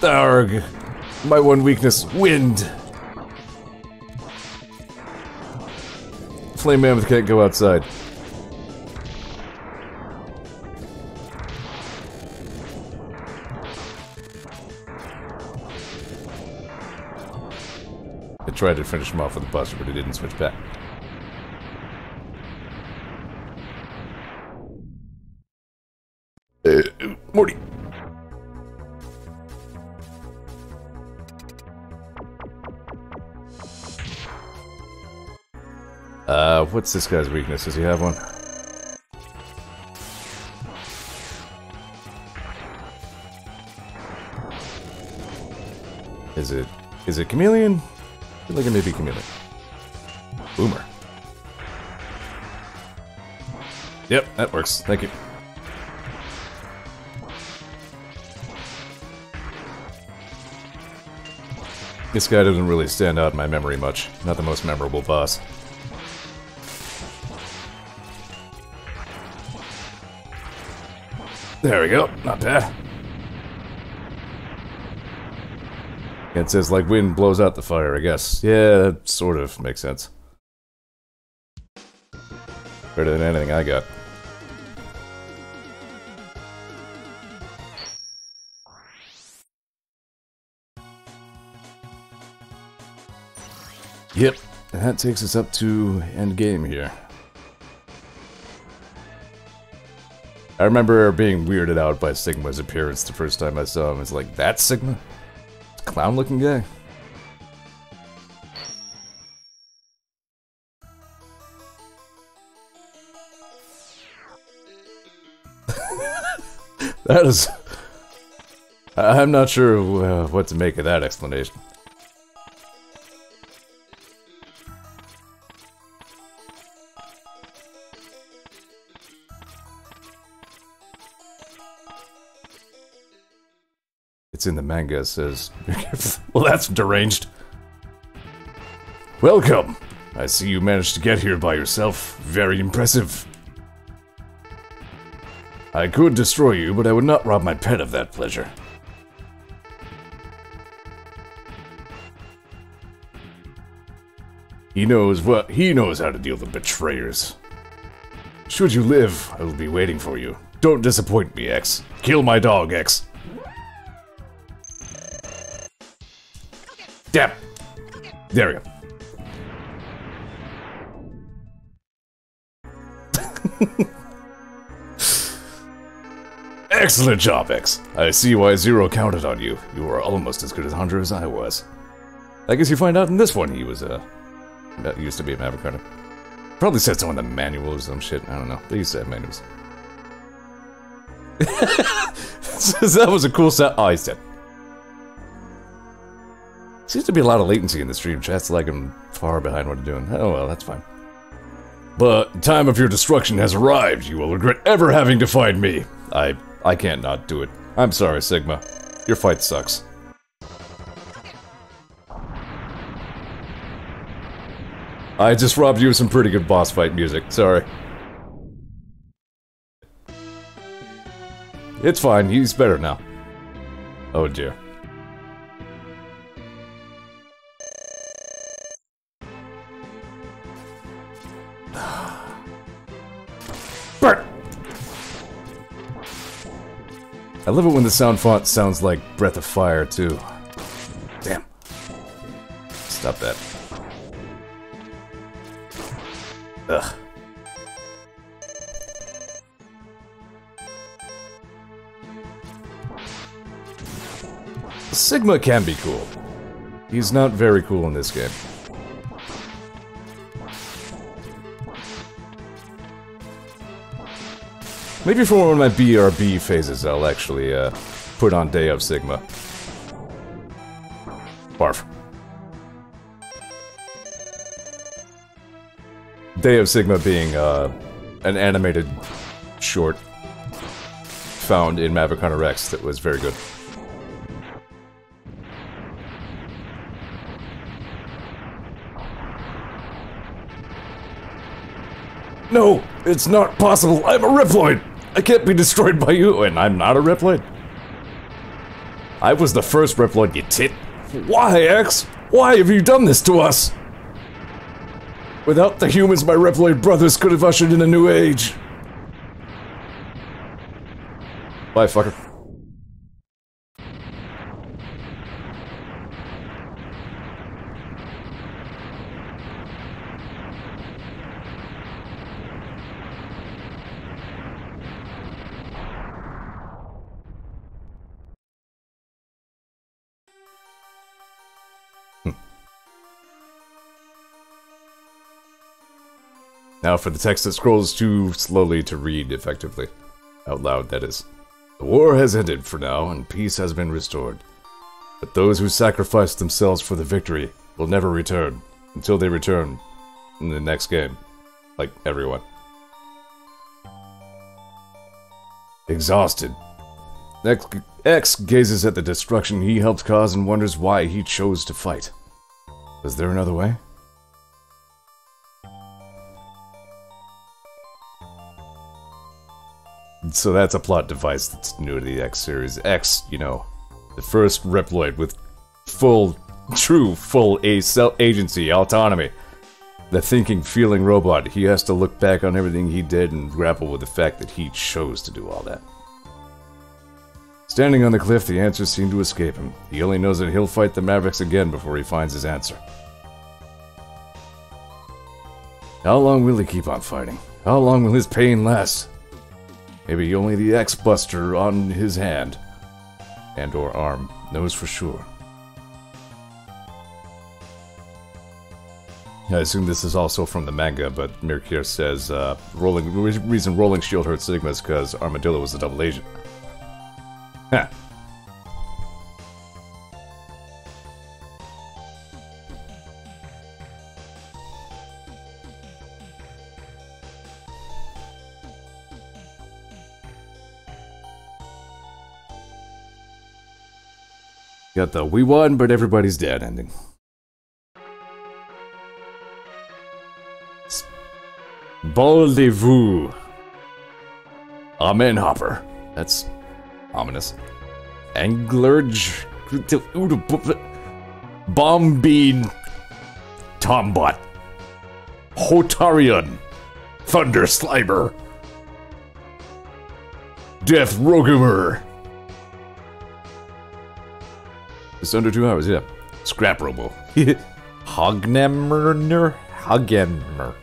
Arg! My one weakness, wind! Flame Mammoth can't go outside. tried to finish him off with a buster, but he didn't switch back. Morty. What's this guy's weakness? Does he have one? Is it chameleon? I feel like it may be chameleon. Boomer. Yep, that works. Thank you. This guy doesn't really stand out in my memory much. Not the most memorable boss. There we go. Not bad. It says, like, wind blows out the fire, I guess. Yeah, that sort of makes sense. Better than anything I got. Yep, and that takes us up to end game here. I remember being weirded out by Sigma's appearance the first time I saw him. It's like, that's Sigma? Clown-looking guy? That is... I'm not sure what to make of that explanation. It's in the manga, it says. Well, that's deranged. Welcome! I see you managed to get here by yourself. Very impressive. I could destroy you, but I would not rob my pet of that pleasure. He knows how to deal with betrayers. Should you live, I will be waiting for you. Don't disappoint me, X. Kill my dog, X. Damn! There we go. Excellent job, X. I see why Zero counted on you. You are almost as good a hunter as I was. I guess you find out in this one he was, used to be a Maverick hunter. Probably said so in the manual or some shit. I don't know. They used to have manuals. That was a cool sound. Oh, he's dead. Seems to be a lot of latency in the stream chats, like I'm far behind what I'm doing. Oh well, that's fine. But the time of your destruction has arrived. You will regret ever having to find me. I can't not do it. I'm sorry, Sigma. Your fight sucks. I just robbed you of some pretty good boss fight music. Sorry. It's fine. He's better now. Oh dear. Burn! I love it when the sound font sounds like Breath of Fire, too. Damn. Stop that. Ugh. Sigma can be cool. He's not very cool in this game. Maybe for one of my BRB phases, I'll actually, put on Day of Sigma. Barf. Day of Sigma being, an animated short found in Maverick Hunter X that was very good. No! It's not possible! I'm a Reploid! I can't be destroyed by you, and I'm not a Reploid. I was the first Reploid, you tit. Why, X? Why have you done this to us? Without the humans, my Reploid brothers could have ushered in a new age. Bye, fucker. Now for the text that scrolls too slowly to read effectively. Out loud, that is. The war has ended for now, and peace has been restored. But those who sacrificed themselves for the victory will never return, until they return in the next game. Like everyone. Exhausted. X gazes at the destruction he helped cause and wonders why he chose to fight. Was there another way? So that's a plot device that's new to the X series. X, you know, the first Reploid with full agency, autonomy. The thinking, feeling robot. He has to look back on everything he did and grapple with the fact that he chose to do all that. Standing on the cliff, the answers seem to escape him. He only knows that he'll fight the Mavericks again before he finds his answer. How long will he keep on fighting? How long will his pain last? Maybe only the X-Buster on his hand and or arm knows for sure. I assume this is also from the manga, but Mirkir says reason Rolling Shield hurt Sigma is because Armadillo was a double agent. Huh. Got the "we won, but everybody's dead" ending. Boldez-vous. Amen, Hopper. That's ominous. Anglerge. Bombine. Tombot. Hotarian. Thunder Slimer. Death Rogumer. It's under 2 hours, yeah. Scrap Robo. Hognemer. Hoggenmer.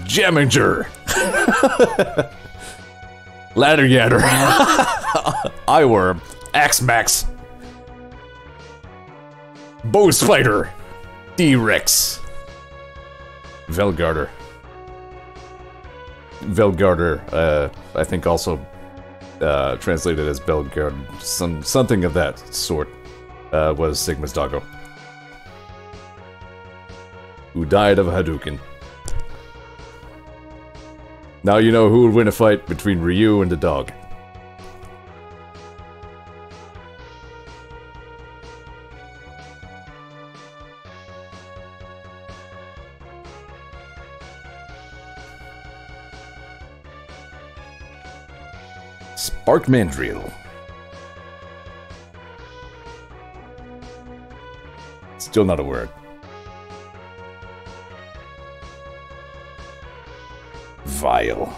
Jaminger. Ladder Yatter. Eyeworm. Axmax. Bow Spider. D-Rex. Velgarder. Velgarder, I think also translated as Belgard, something of that sort, was Sigma's doggo. Who died of a Hadouken. Now you know who would win a fight between Ryu and the dog. Spark Mandrill. Still not a word. Vile.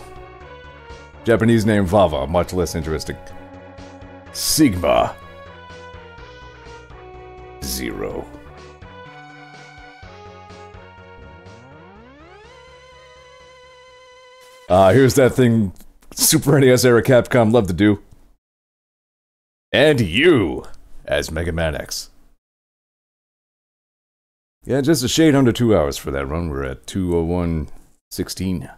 Japanese name Vava, much less interesting. Sigma. Zero. Here's that thing Super NES era Capcom loved to do. And you, as Mega Man X. Yeah, just a shade under 2 hours for that run. We're at 2:01:16.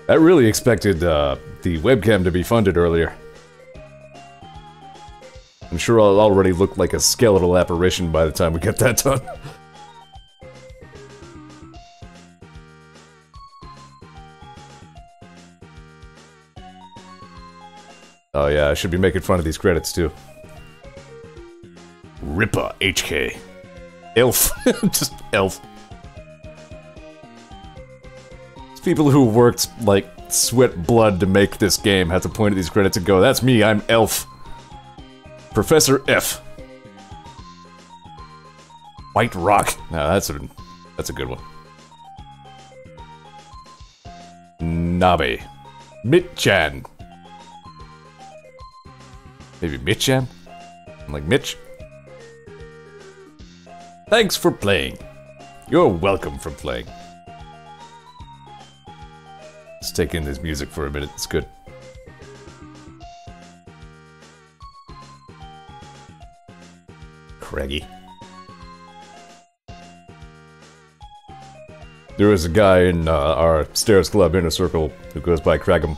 I really expected the webcam to be funded earlier. I'm sure I'll already look like a skeletal apparition by the time we get that done. Oh yeah, I should be making fun of these credits too. Ripper HK. Elf. Just elf. It's people who worked, like, sweat blood to make this game had to point at these credits and go, that's me, I'm Elf. Professor F. White Rock. Now that's a good one. Nabe. Mitchan. Maybe Mitchan? I'm like, Mitch? Thanks for playing. You're welcome for playing. Let's take in this music for a minute, it's good. Craggy. There is a guy in our Stairs Club inner circle who goes by Crag'em.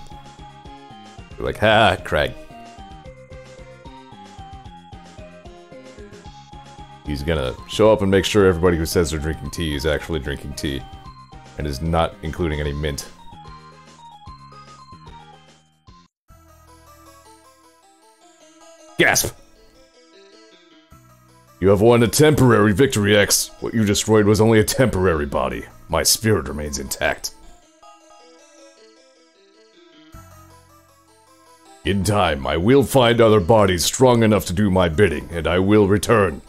We're like, ha, Crag. He's gonna show up and make sure everybody who says they're drinking tea is actually drinking tea. And is not including any mint. Gasp! You have won a temporary victory, X. What you destroyed was only a temporary body. My spirit remains intact. In time, I will find other bodies strong enough to do my bidding, and I will return.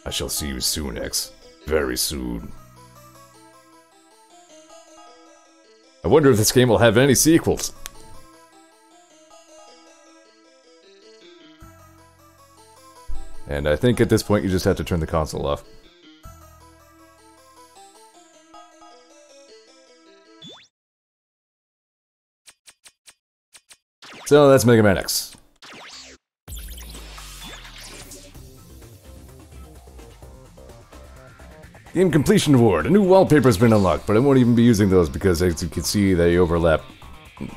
I shall see you soon, X. Very soon. I wonder if this game will have any sequels. And I think at this point you just have to turn the console off. So that's Mega Man X. Game completion award. A new wallpaper has been unlocked, but I won't even be using those because, as you can see, they overlap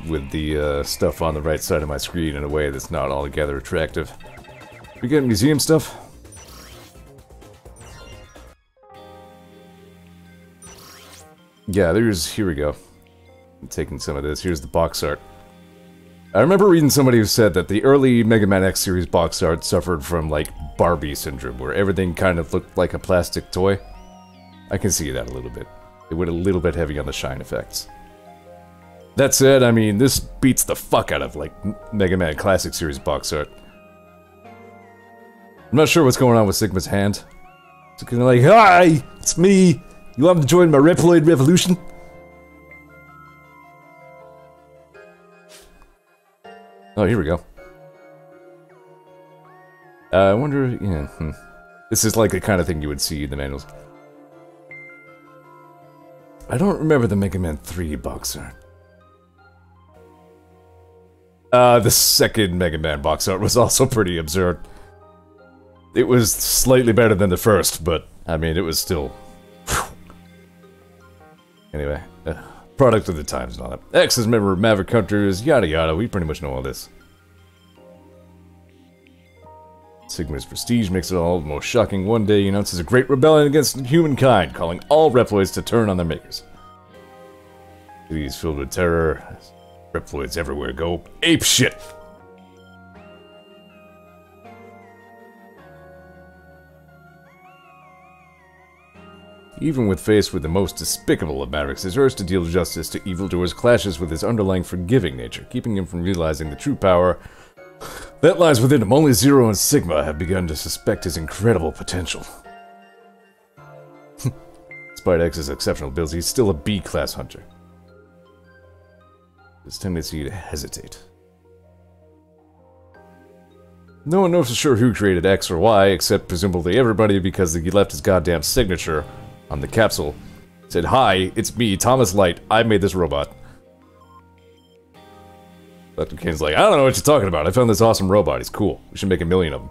with the stuff on the right side of my screen in a way that's not altogether attractive. We get museum stuff? Yeah, here we go. I'm taking some of this. Here's the box art. I remember reading somebody who said that the early Mega Man X series box art suffered from, like, Barbie syndrome, where everything kind of looked like a plastic toy. I can see that a little bit. It went a little bit heavy on the shine effects. That said, I mean, this beats the fuck out of, like, Mega Man Classic Series box art. I'm not sure what's going on with Sigma's hand. It's kind of like, hi, it's me. You want to join my Reploid revolution? Oh, here we go. I wonder, yeah, This is like the kind of thing you would see in the manuals. I don't remember the Mega Man 3 box art. The second Mega Man box art was also pretty absurd. It was slightly better than the first, but, I mean, it was still... Whew. Anyway, product of the times and all that. X is member of Maverick Hunters, yada yada, we pretty much know all this. Sigma's prestige makes it all the more shocking. One day he announces a great rebellion against humankind, calling all Reploids to turn on their makers. Cities filled with terror, Reploids everywhere go ape shit! Even when faced with the most despicable of Mavericks, his urge to deal justice to evildoers clashes with his underlying forgiving nature, keeping him from realizing the true power that lies within him. Only Zero and Sigma have begun to suspect his incredible potential. Despite X's exceptional abilities, he's still a B-class hunter. His tendency to hesitate. No one knows for sure who created X or Y, except presumably everybody, because he left his goddamn signature on the capsule. Said, "Hi, it's me, Thomas Light. I made this robot." Dr. Kane's like, "I don't know what you're talking about. I found this awesome robot. He's cool. We should make 1,000,000 of them."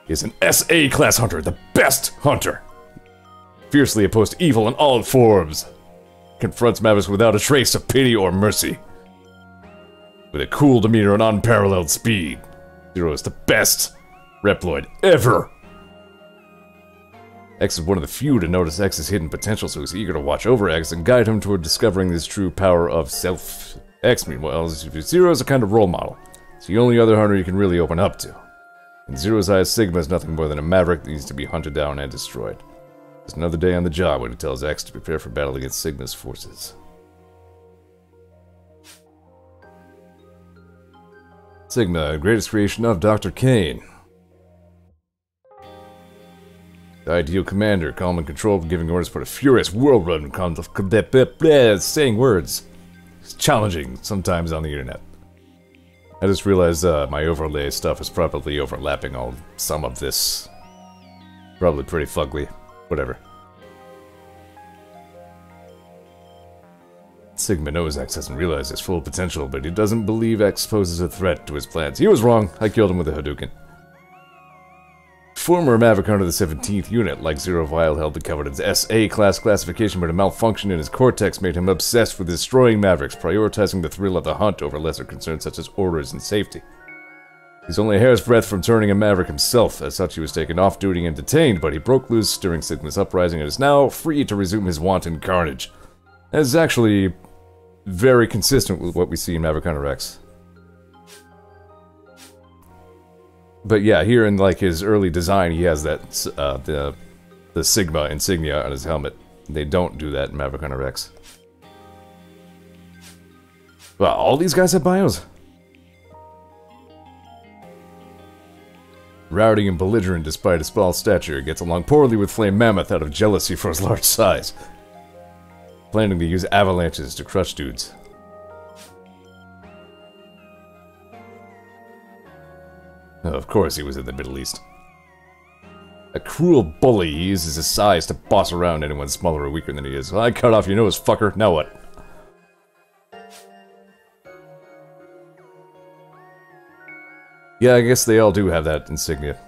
He's an SA class hunter, the best hunter. Fiercely opposed to evil in all forms. Confronts Mavis without a trace of pity or mercy. With a cool demeanor and unparalleled speed. Zero is the best Reploid ever. X is one of the few to notice X's hidden potential, so he's eager to watch over X and guide him toward discovering his true power of self. X, meanwhile, Zero is a kind of role model. It's the only other hunter you can really open up to. In Zero's eyes, Sigma is nothing more than a maverick that needs to be hunted down and destroyed. There's another day on the job when he tells X to prepare for battle against Sigma's forces. Sigma, greatest creation of Dr. Kane. The ideal commander, calm and controlled, giving orders for a furious whirlwind saying words. It's challenging, sometimes on the internet. I just realized my overlay stuff is probably overlapping some of this. Probably pretty fugly. Whatever. Sigma knows X hasn't realized his full potential, but he doesn't believe X poses a threat to his plans. He was wrong. I killed him with a Hadouken. Former Maverick under the 17th unit, like Zero Vile held the coveted SA class classification, but a malfunction in his cortex made him obsessed with destroying Mavericks, prioritizing the thrill of the hunt over lesser concerns such as orders and safety. He's only a hair's breadth from turning a Maverick himself. As such, he was taken off duty and detained, but he broke loose during Sigma's uprising and is now free to resume his wanton carnage. That is actually very consistent with what we see in Maverick Hunter X. But yeah, here in like his early design, he has that the Sigma insignia on his helmet. They don't do that in Maverick Hunter X. Well, all these guys have bios. Rowdy and belligerent despite his small stature, gets along poorly with Flame Mammoth out of jealousy for his large size. Planning to use avalanches to crush dudes. Oh, of course he was in the Middle East. A cruel bully, he uses his size to boss around anyone smaller or weaker than he is. Well, I cut off your nose, fucker. Now what? Yeah, I guess they all do have that insignia.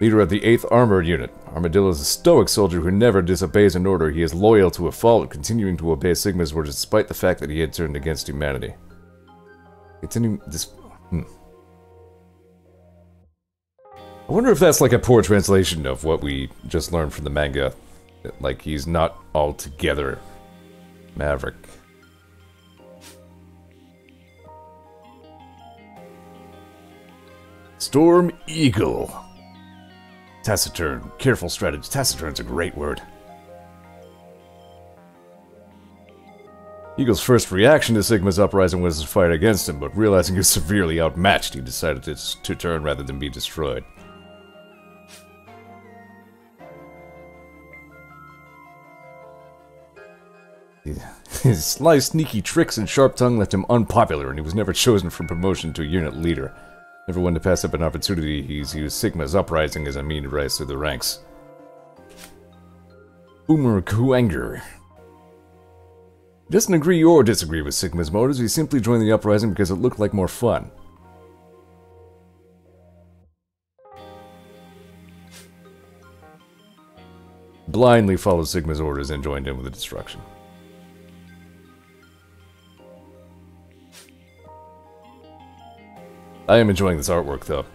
Leader of the 8th Armored Unit. Armadillo is a stoic soldier who never disobeys an order. He is loyal to a fault, continuing to obey Sigma's orders despite the fact that he had turned against humanity. Continue this... I wonder if that's like a poor translation of what we just learned from the manga. Like, he's not altogether Maverick. Storm Eagle. Taciturn. Careful strategy. Taciturn's a great word. Eagle's first reaction to Sigma's uprising was to fight against him, but realizing he was severely outmatched, he decided to turn rather than be destroyed. His sly, sneaky tricks and sharp tongue left him unpopular, and he was never chosen for promotion to unit leader. Never one to pass up an opportunity, he's used Sigma's uprising as a mean to rise through the ranks. Boomer Kuanger. He doesn't agree or disagree with Sigma's motives, he simply joined the uprising because it looked like more fun. Blindly followed Sigma's orders and joined in with the destruction. I am enjoying this artwork, though.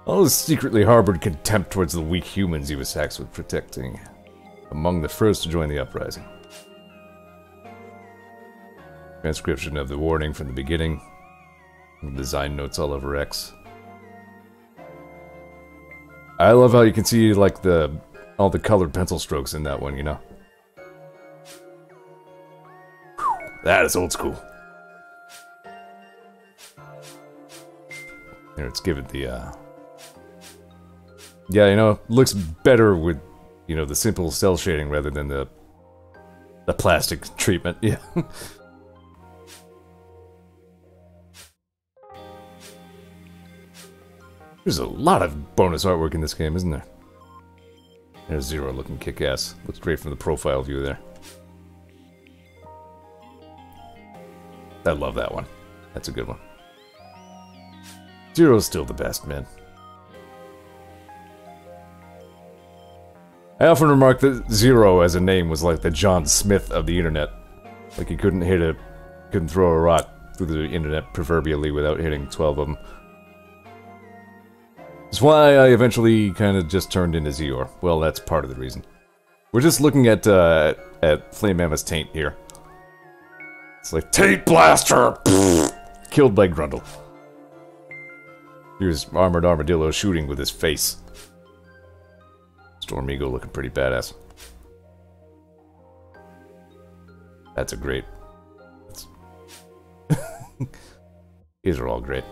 All his secretly harbored contempt towards the weak humans he was tasked with protecting. Among the first to join the uprising. Transcription of the warning from the beginning. Design notes all over X. I love how you can see, like, all the colored pencil strokes in that one, you know? Whew, that is old school. Here, let's give it the, yeah, you know, looks better with, you know, the simple cell shading rather than the plastic treatment, yeah. There's a lot of bonus artwork in this game, isn't there? There's Zero looking kick-ass. Looks great from the profile view there. I love that one. That's a good one. Zero's still the best, man. I often remark that Zero as a name was like the John Smith of the internet. Like he couldn't throw a rock through the internet proverbially without hitting 12 of them. That's why I eventually kind of just turned into Zeor. Well, that's part of the reason. We're just looking at Flame Mammoth's taint here. It's like, Taint Blaster! Killed by Grundle. Here's Armored Armadillo shooting with his face. Storm Eagle looking pretty badass. That's a great... These are all great.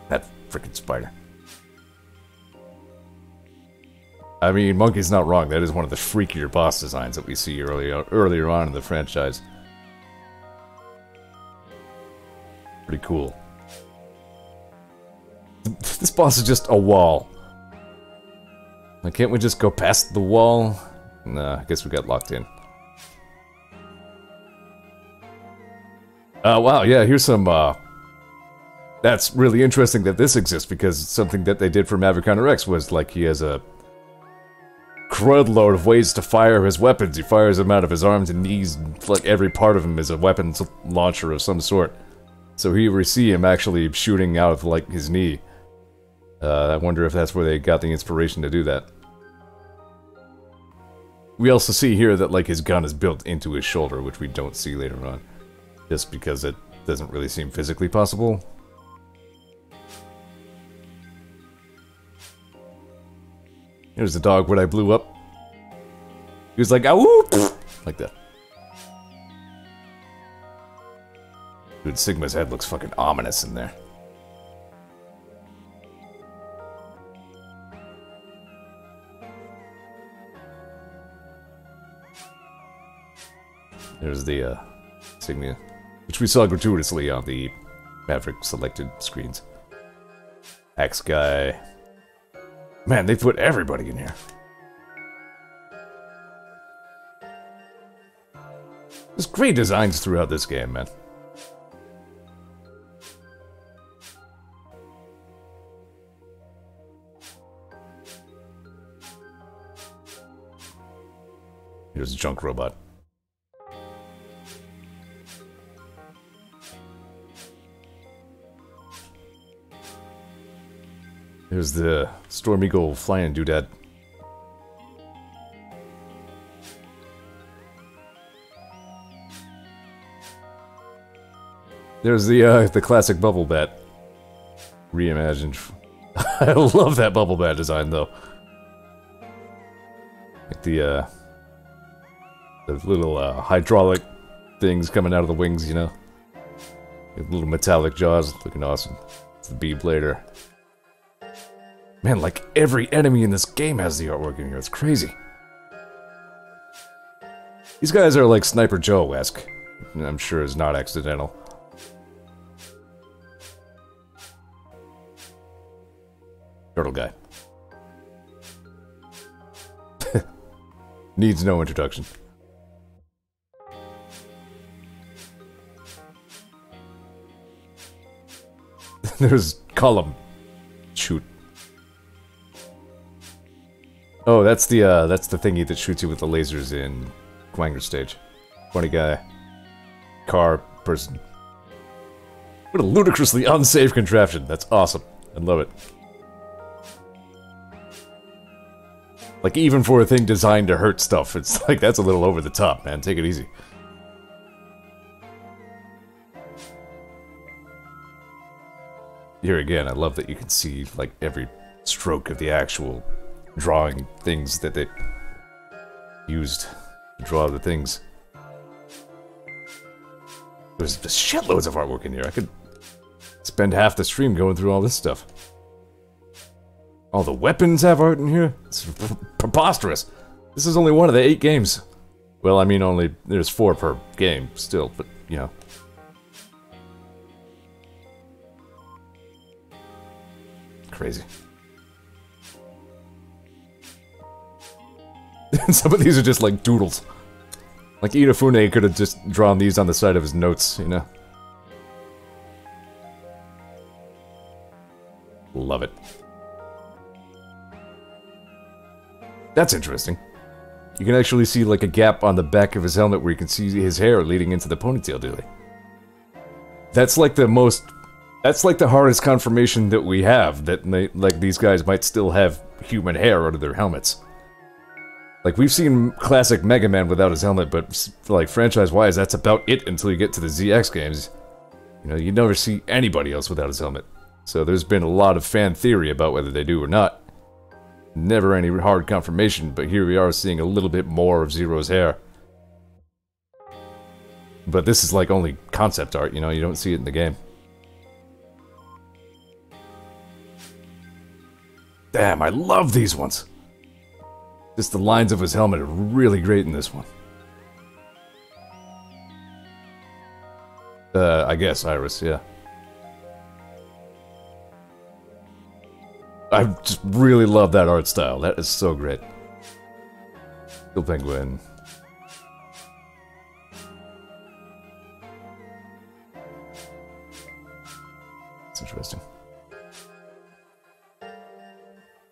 That frickin' spider. I mean, Monkey's not wrong. That is one of the freakier boss designs that we see earlier on in the franchise. Pretty cool. This boss is just a wall. Like, can't we just go past the wall? Nah, I guess we got locked in. Wow, yeah, here's some, that's really interesting that this exists, because something that they did for Maverick Hunter X was, like, he has a crud load of ways to fire his weapons. He fires them out of his arms and knees, like, every part of him is a weapons launcher of some sort. So here we see him actually shooting out of, like, his knee. I wonder if that's where they got the inspiration to do that. We also see here that, like, his gun is built into his shoulder, which we don't see later on. Just because it doesn't really seem physically possible. Here's the dog when I blew up. He was like, "Ow!" Like that. Dude, Sigma's head looks fucking ominous in there. There's the, Sigma, which we saw gratuitously on the Maverick selected screens. Axe guy. Man, they put everybody in here. There's great designs throughout this game, man. Here's a junk robot. Here's the Storm Eagle flying doodad. There's the classic Bubble Bat. Reimagined. I love that Bubble Bat design, though. Like the little hydraulic things coming out of the wings, you know? The little metallic jaws, looking awesome. It's the Bee-Blader. Man, like, every enemy in this game has the artwork in here. It's crazy. These guys are like Sniper Joe-esque. I'm sure it's not accidental. Turtle guy. Needs no introduction. There's Column. Shoot. Oh, that's the thingy that shoots you with the lasers in Quanger Stage. Funny guy. Car person. What a ludicrously unsafe contraption. That's awesome. I love it. Like, even for a thing designed to hurt stuff, it's like, that's a little over the top, man. Take it easy. Here again, I love that you can see, like, every stroke of the actual drawing things that they used to draw the things. There's just shitloads of artwork in here. I could spend half the stream going through all this stuff. All the weapons have art in here? It's preposterous. This is only one of the 8 games. Well, I mean, only there's 4 per game still, but, you know. Crazy. Some of these are just like doodles. Like Inafune could have just drawn these on the side of his notes, you know? Love it. That's interesting. You can actually see like a gap on the back of his helmet where you can see his hair leading into the ponytail dooley. That's like the most... That's like the hardest confirmation that we have, that like these guys might still have human hair under their helmets. Like, we've seen classic Mega Man without his helmet, but, like, franchise-wise, that's about it until you get to the ZX games. You know, you never see anybody else without his helmet. So there's been a lot of fan theory about whether they do or not. Never any hard confirmation, but here we are seeing a little bit more of Zero's hair. But this is, like, only concept art, you know, you don't see it in the game. Damn, I love these ones! Just the lines of his helmet are really great in this one. I guess, Iris, yeah. I just really love that art style. That is so great. Steel Penguin.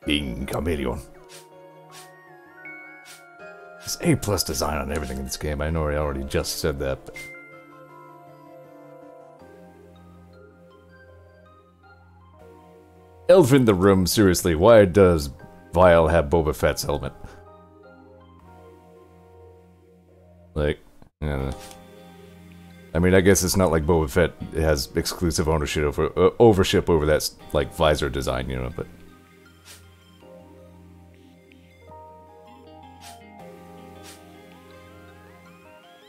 King Chameleon. It's A+ design on everything in this game. I know I already just said that, but... Elephant in the room, seriously, why does Vile have Boba Fett's helmet? Like, yeah. I mean, I guess it's not like Boba Fett has exclusive ownership over that, like, visor design, you know, but...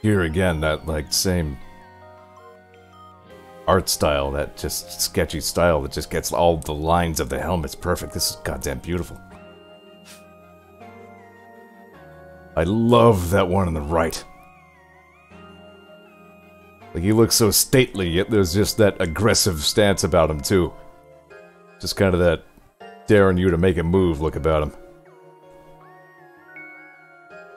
Here again, that, like, same... art style, that just sketchy style that just gets all the lines of the helmets perfect. This is goddamn beautiful. I love that one on the right. Like, he looks so stately, yet there's just that aggressive stance about him, too. Just kind of that daring you to make a move look about him.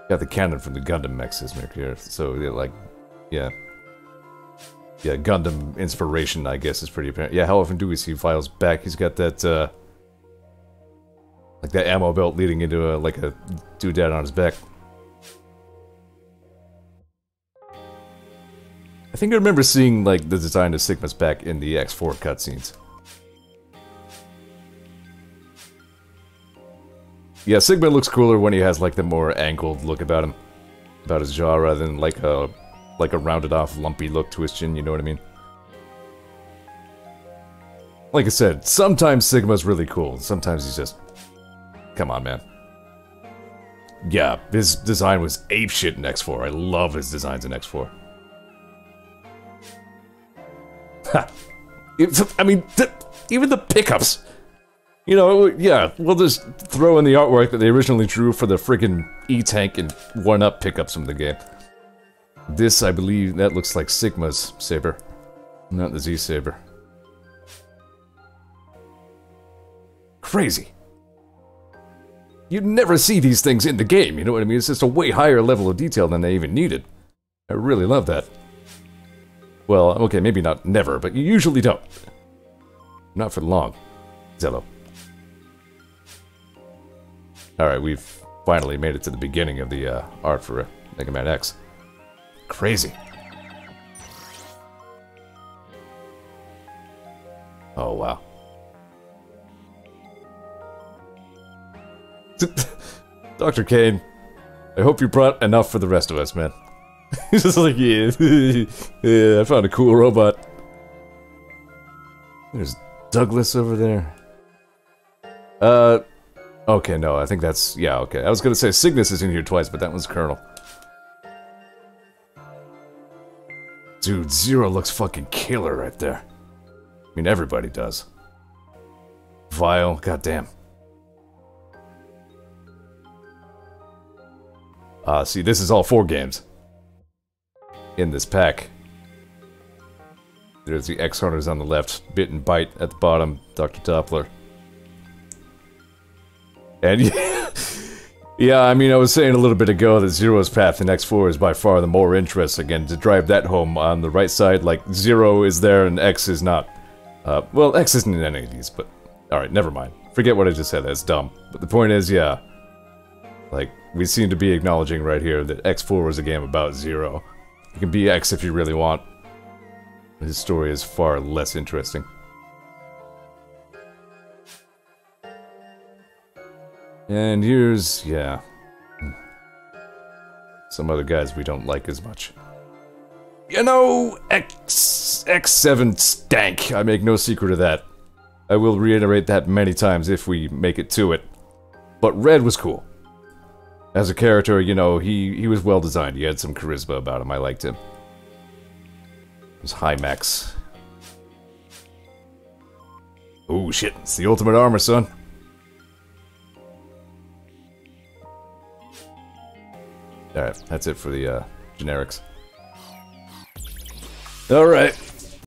Got the cannon from the Gundam mechs here, so, yeah, like, yeah. Yeah, Gundam inspiration, I guess, is pretty apparent. Yeah, how often do we see Vile's back? He's got that, like that ammo belt leading into, like a doodad on his back. I think I remember seeing, like, the design of Sigma's back in the X4 cutscenes. Yeah, Sigma looks cooler when he has, like, the more angled look about him. About his jaw, rather than, like a rounded off, lumpy look to his chin, you know what I mean? Like I said, sometimes Sigma's really cool, sometimes he's just... Come on, man. Yeah, his design was apeshit in X4. I love his designs in X4. Ha! I mean, even the pickups! You know, yeah, we'll just throw in the artwork that they originally drew for the friggin' E-Tank and 1-Up pickups from the game. This, I believe, that looks like Sigma's saber, not the Z-Saber. Crazy. You'd never see these things in the game, you know what I mean? It's just a way higher level of detail than they even needed. I really love that. Well, okay, maybe not never, but you usually don't. Not for long. Zello. Alright, we've finally made it to the beginning of the art for Mega Man X. Crazy. Oh, wow. Dr. Kane, I hope you brought enough for the rest of us, man. He's just like, yeah, yeah, I found a cool robot. There's Douglas over there. Okay, no, I think that's, yeah, okay. I was gonna say Cygnus is in here twice, but that one's Colonel. Dude, Zero looks fucking killer right there. I mean, everybody does. Vile, goddamn. See, this is all 4 games. In this pack. There's the X-Hunters on the left, Bit and Bite at the bottom, Dr. Doppler. And yeah, I mean, I was saying a little bit ago that Zero's path in X4 is by far the more interesting, and to drive that home on the right side, like, Zero is there and X is not. Well, X isn't in any of these, but... Alright, never mind. Forget what I just said, that's dumb. But the point is, yeah. Like, we seem to be acknowledging right here that X4 is a game about Zero. You can be X if you really want. His story is far less interesting. And here's, yeah, some other guys we don't like as much. You know, X7 stank. I make no secret of that. I will reiterate that many times if we make it to it. But Red was cool. As a character, you know, he was well designed. He had some charisma about him. I liked him. It was high max. Oh shit, it's the ultimate armor, son. Alright, that's it for the generics. Alright,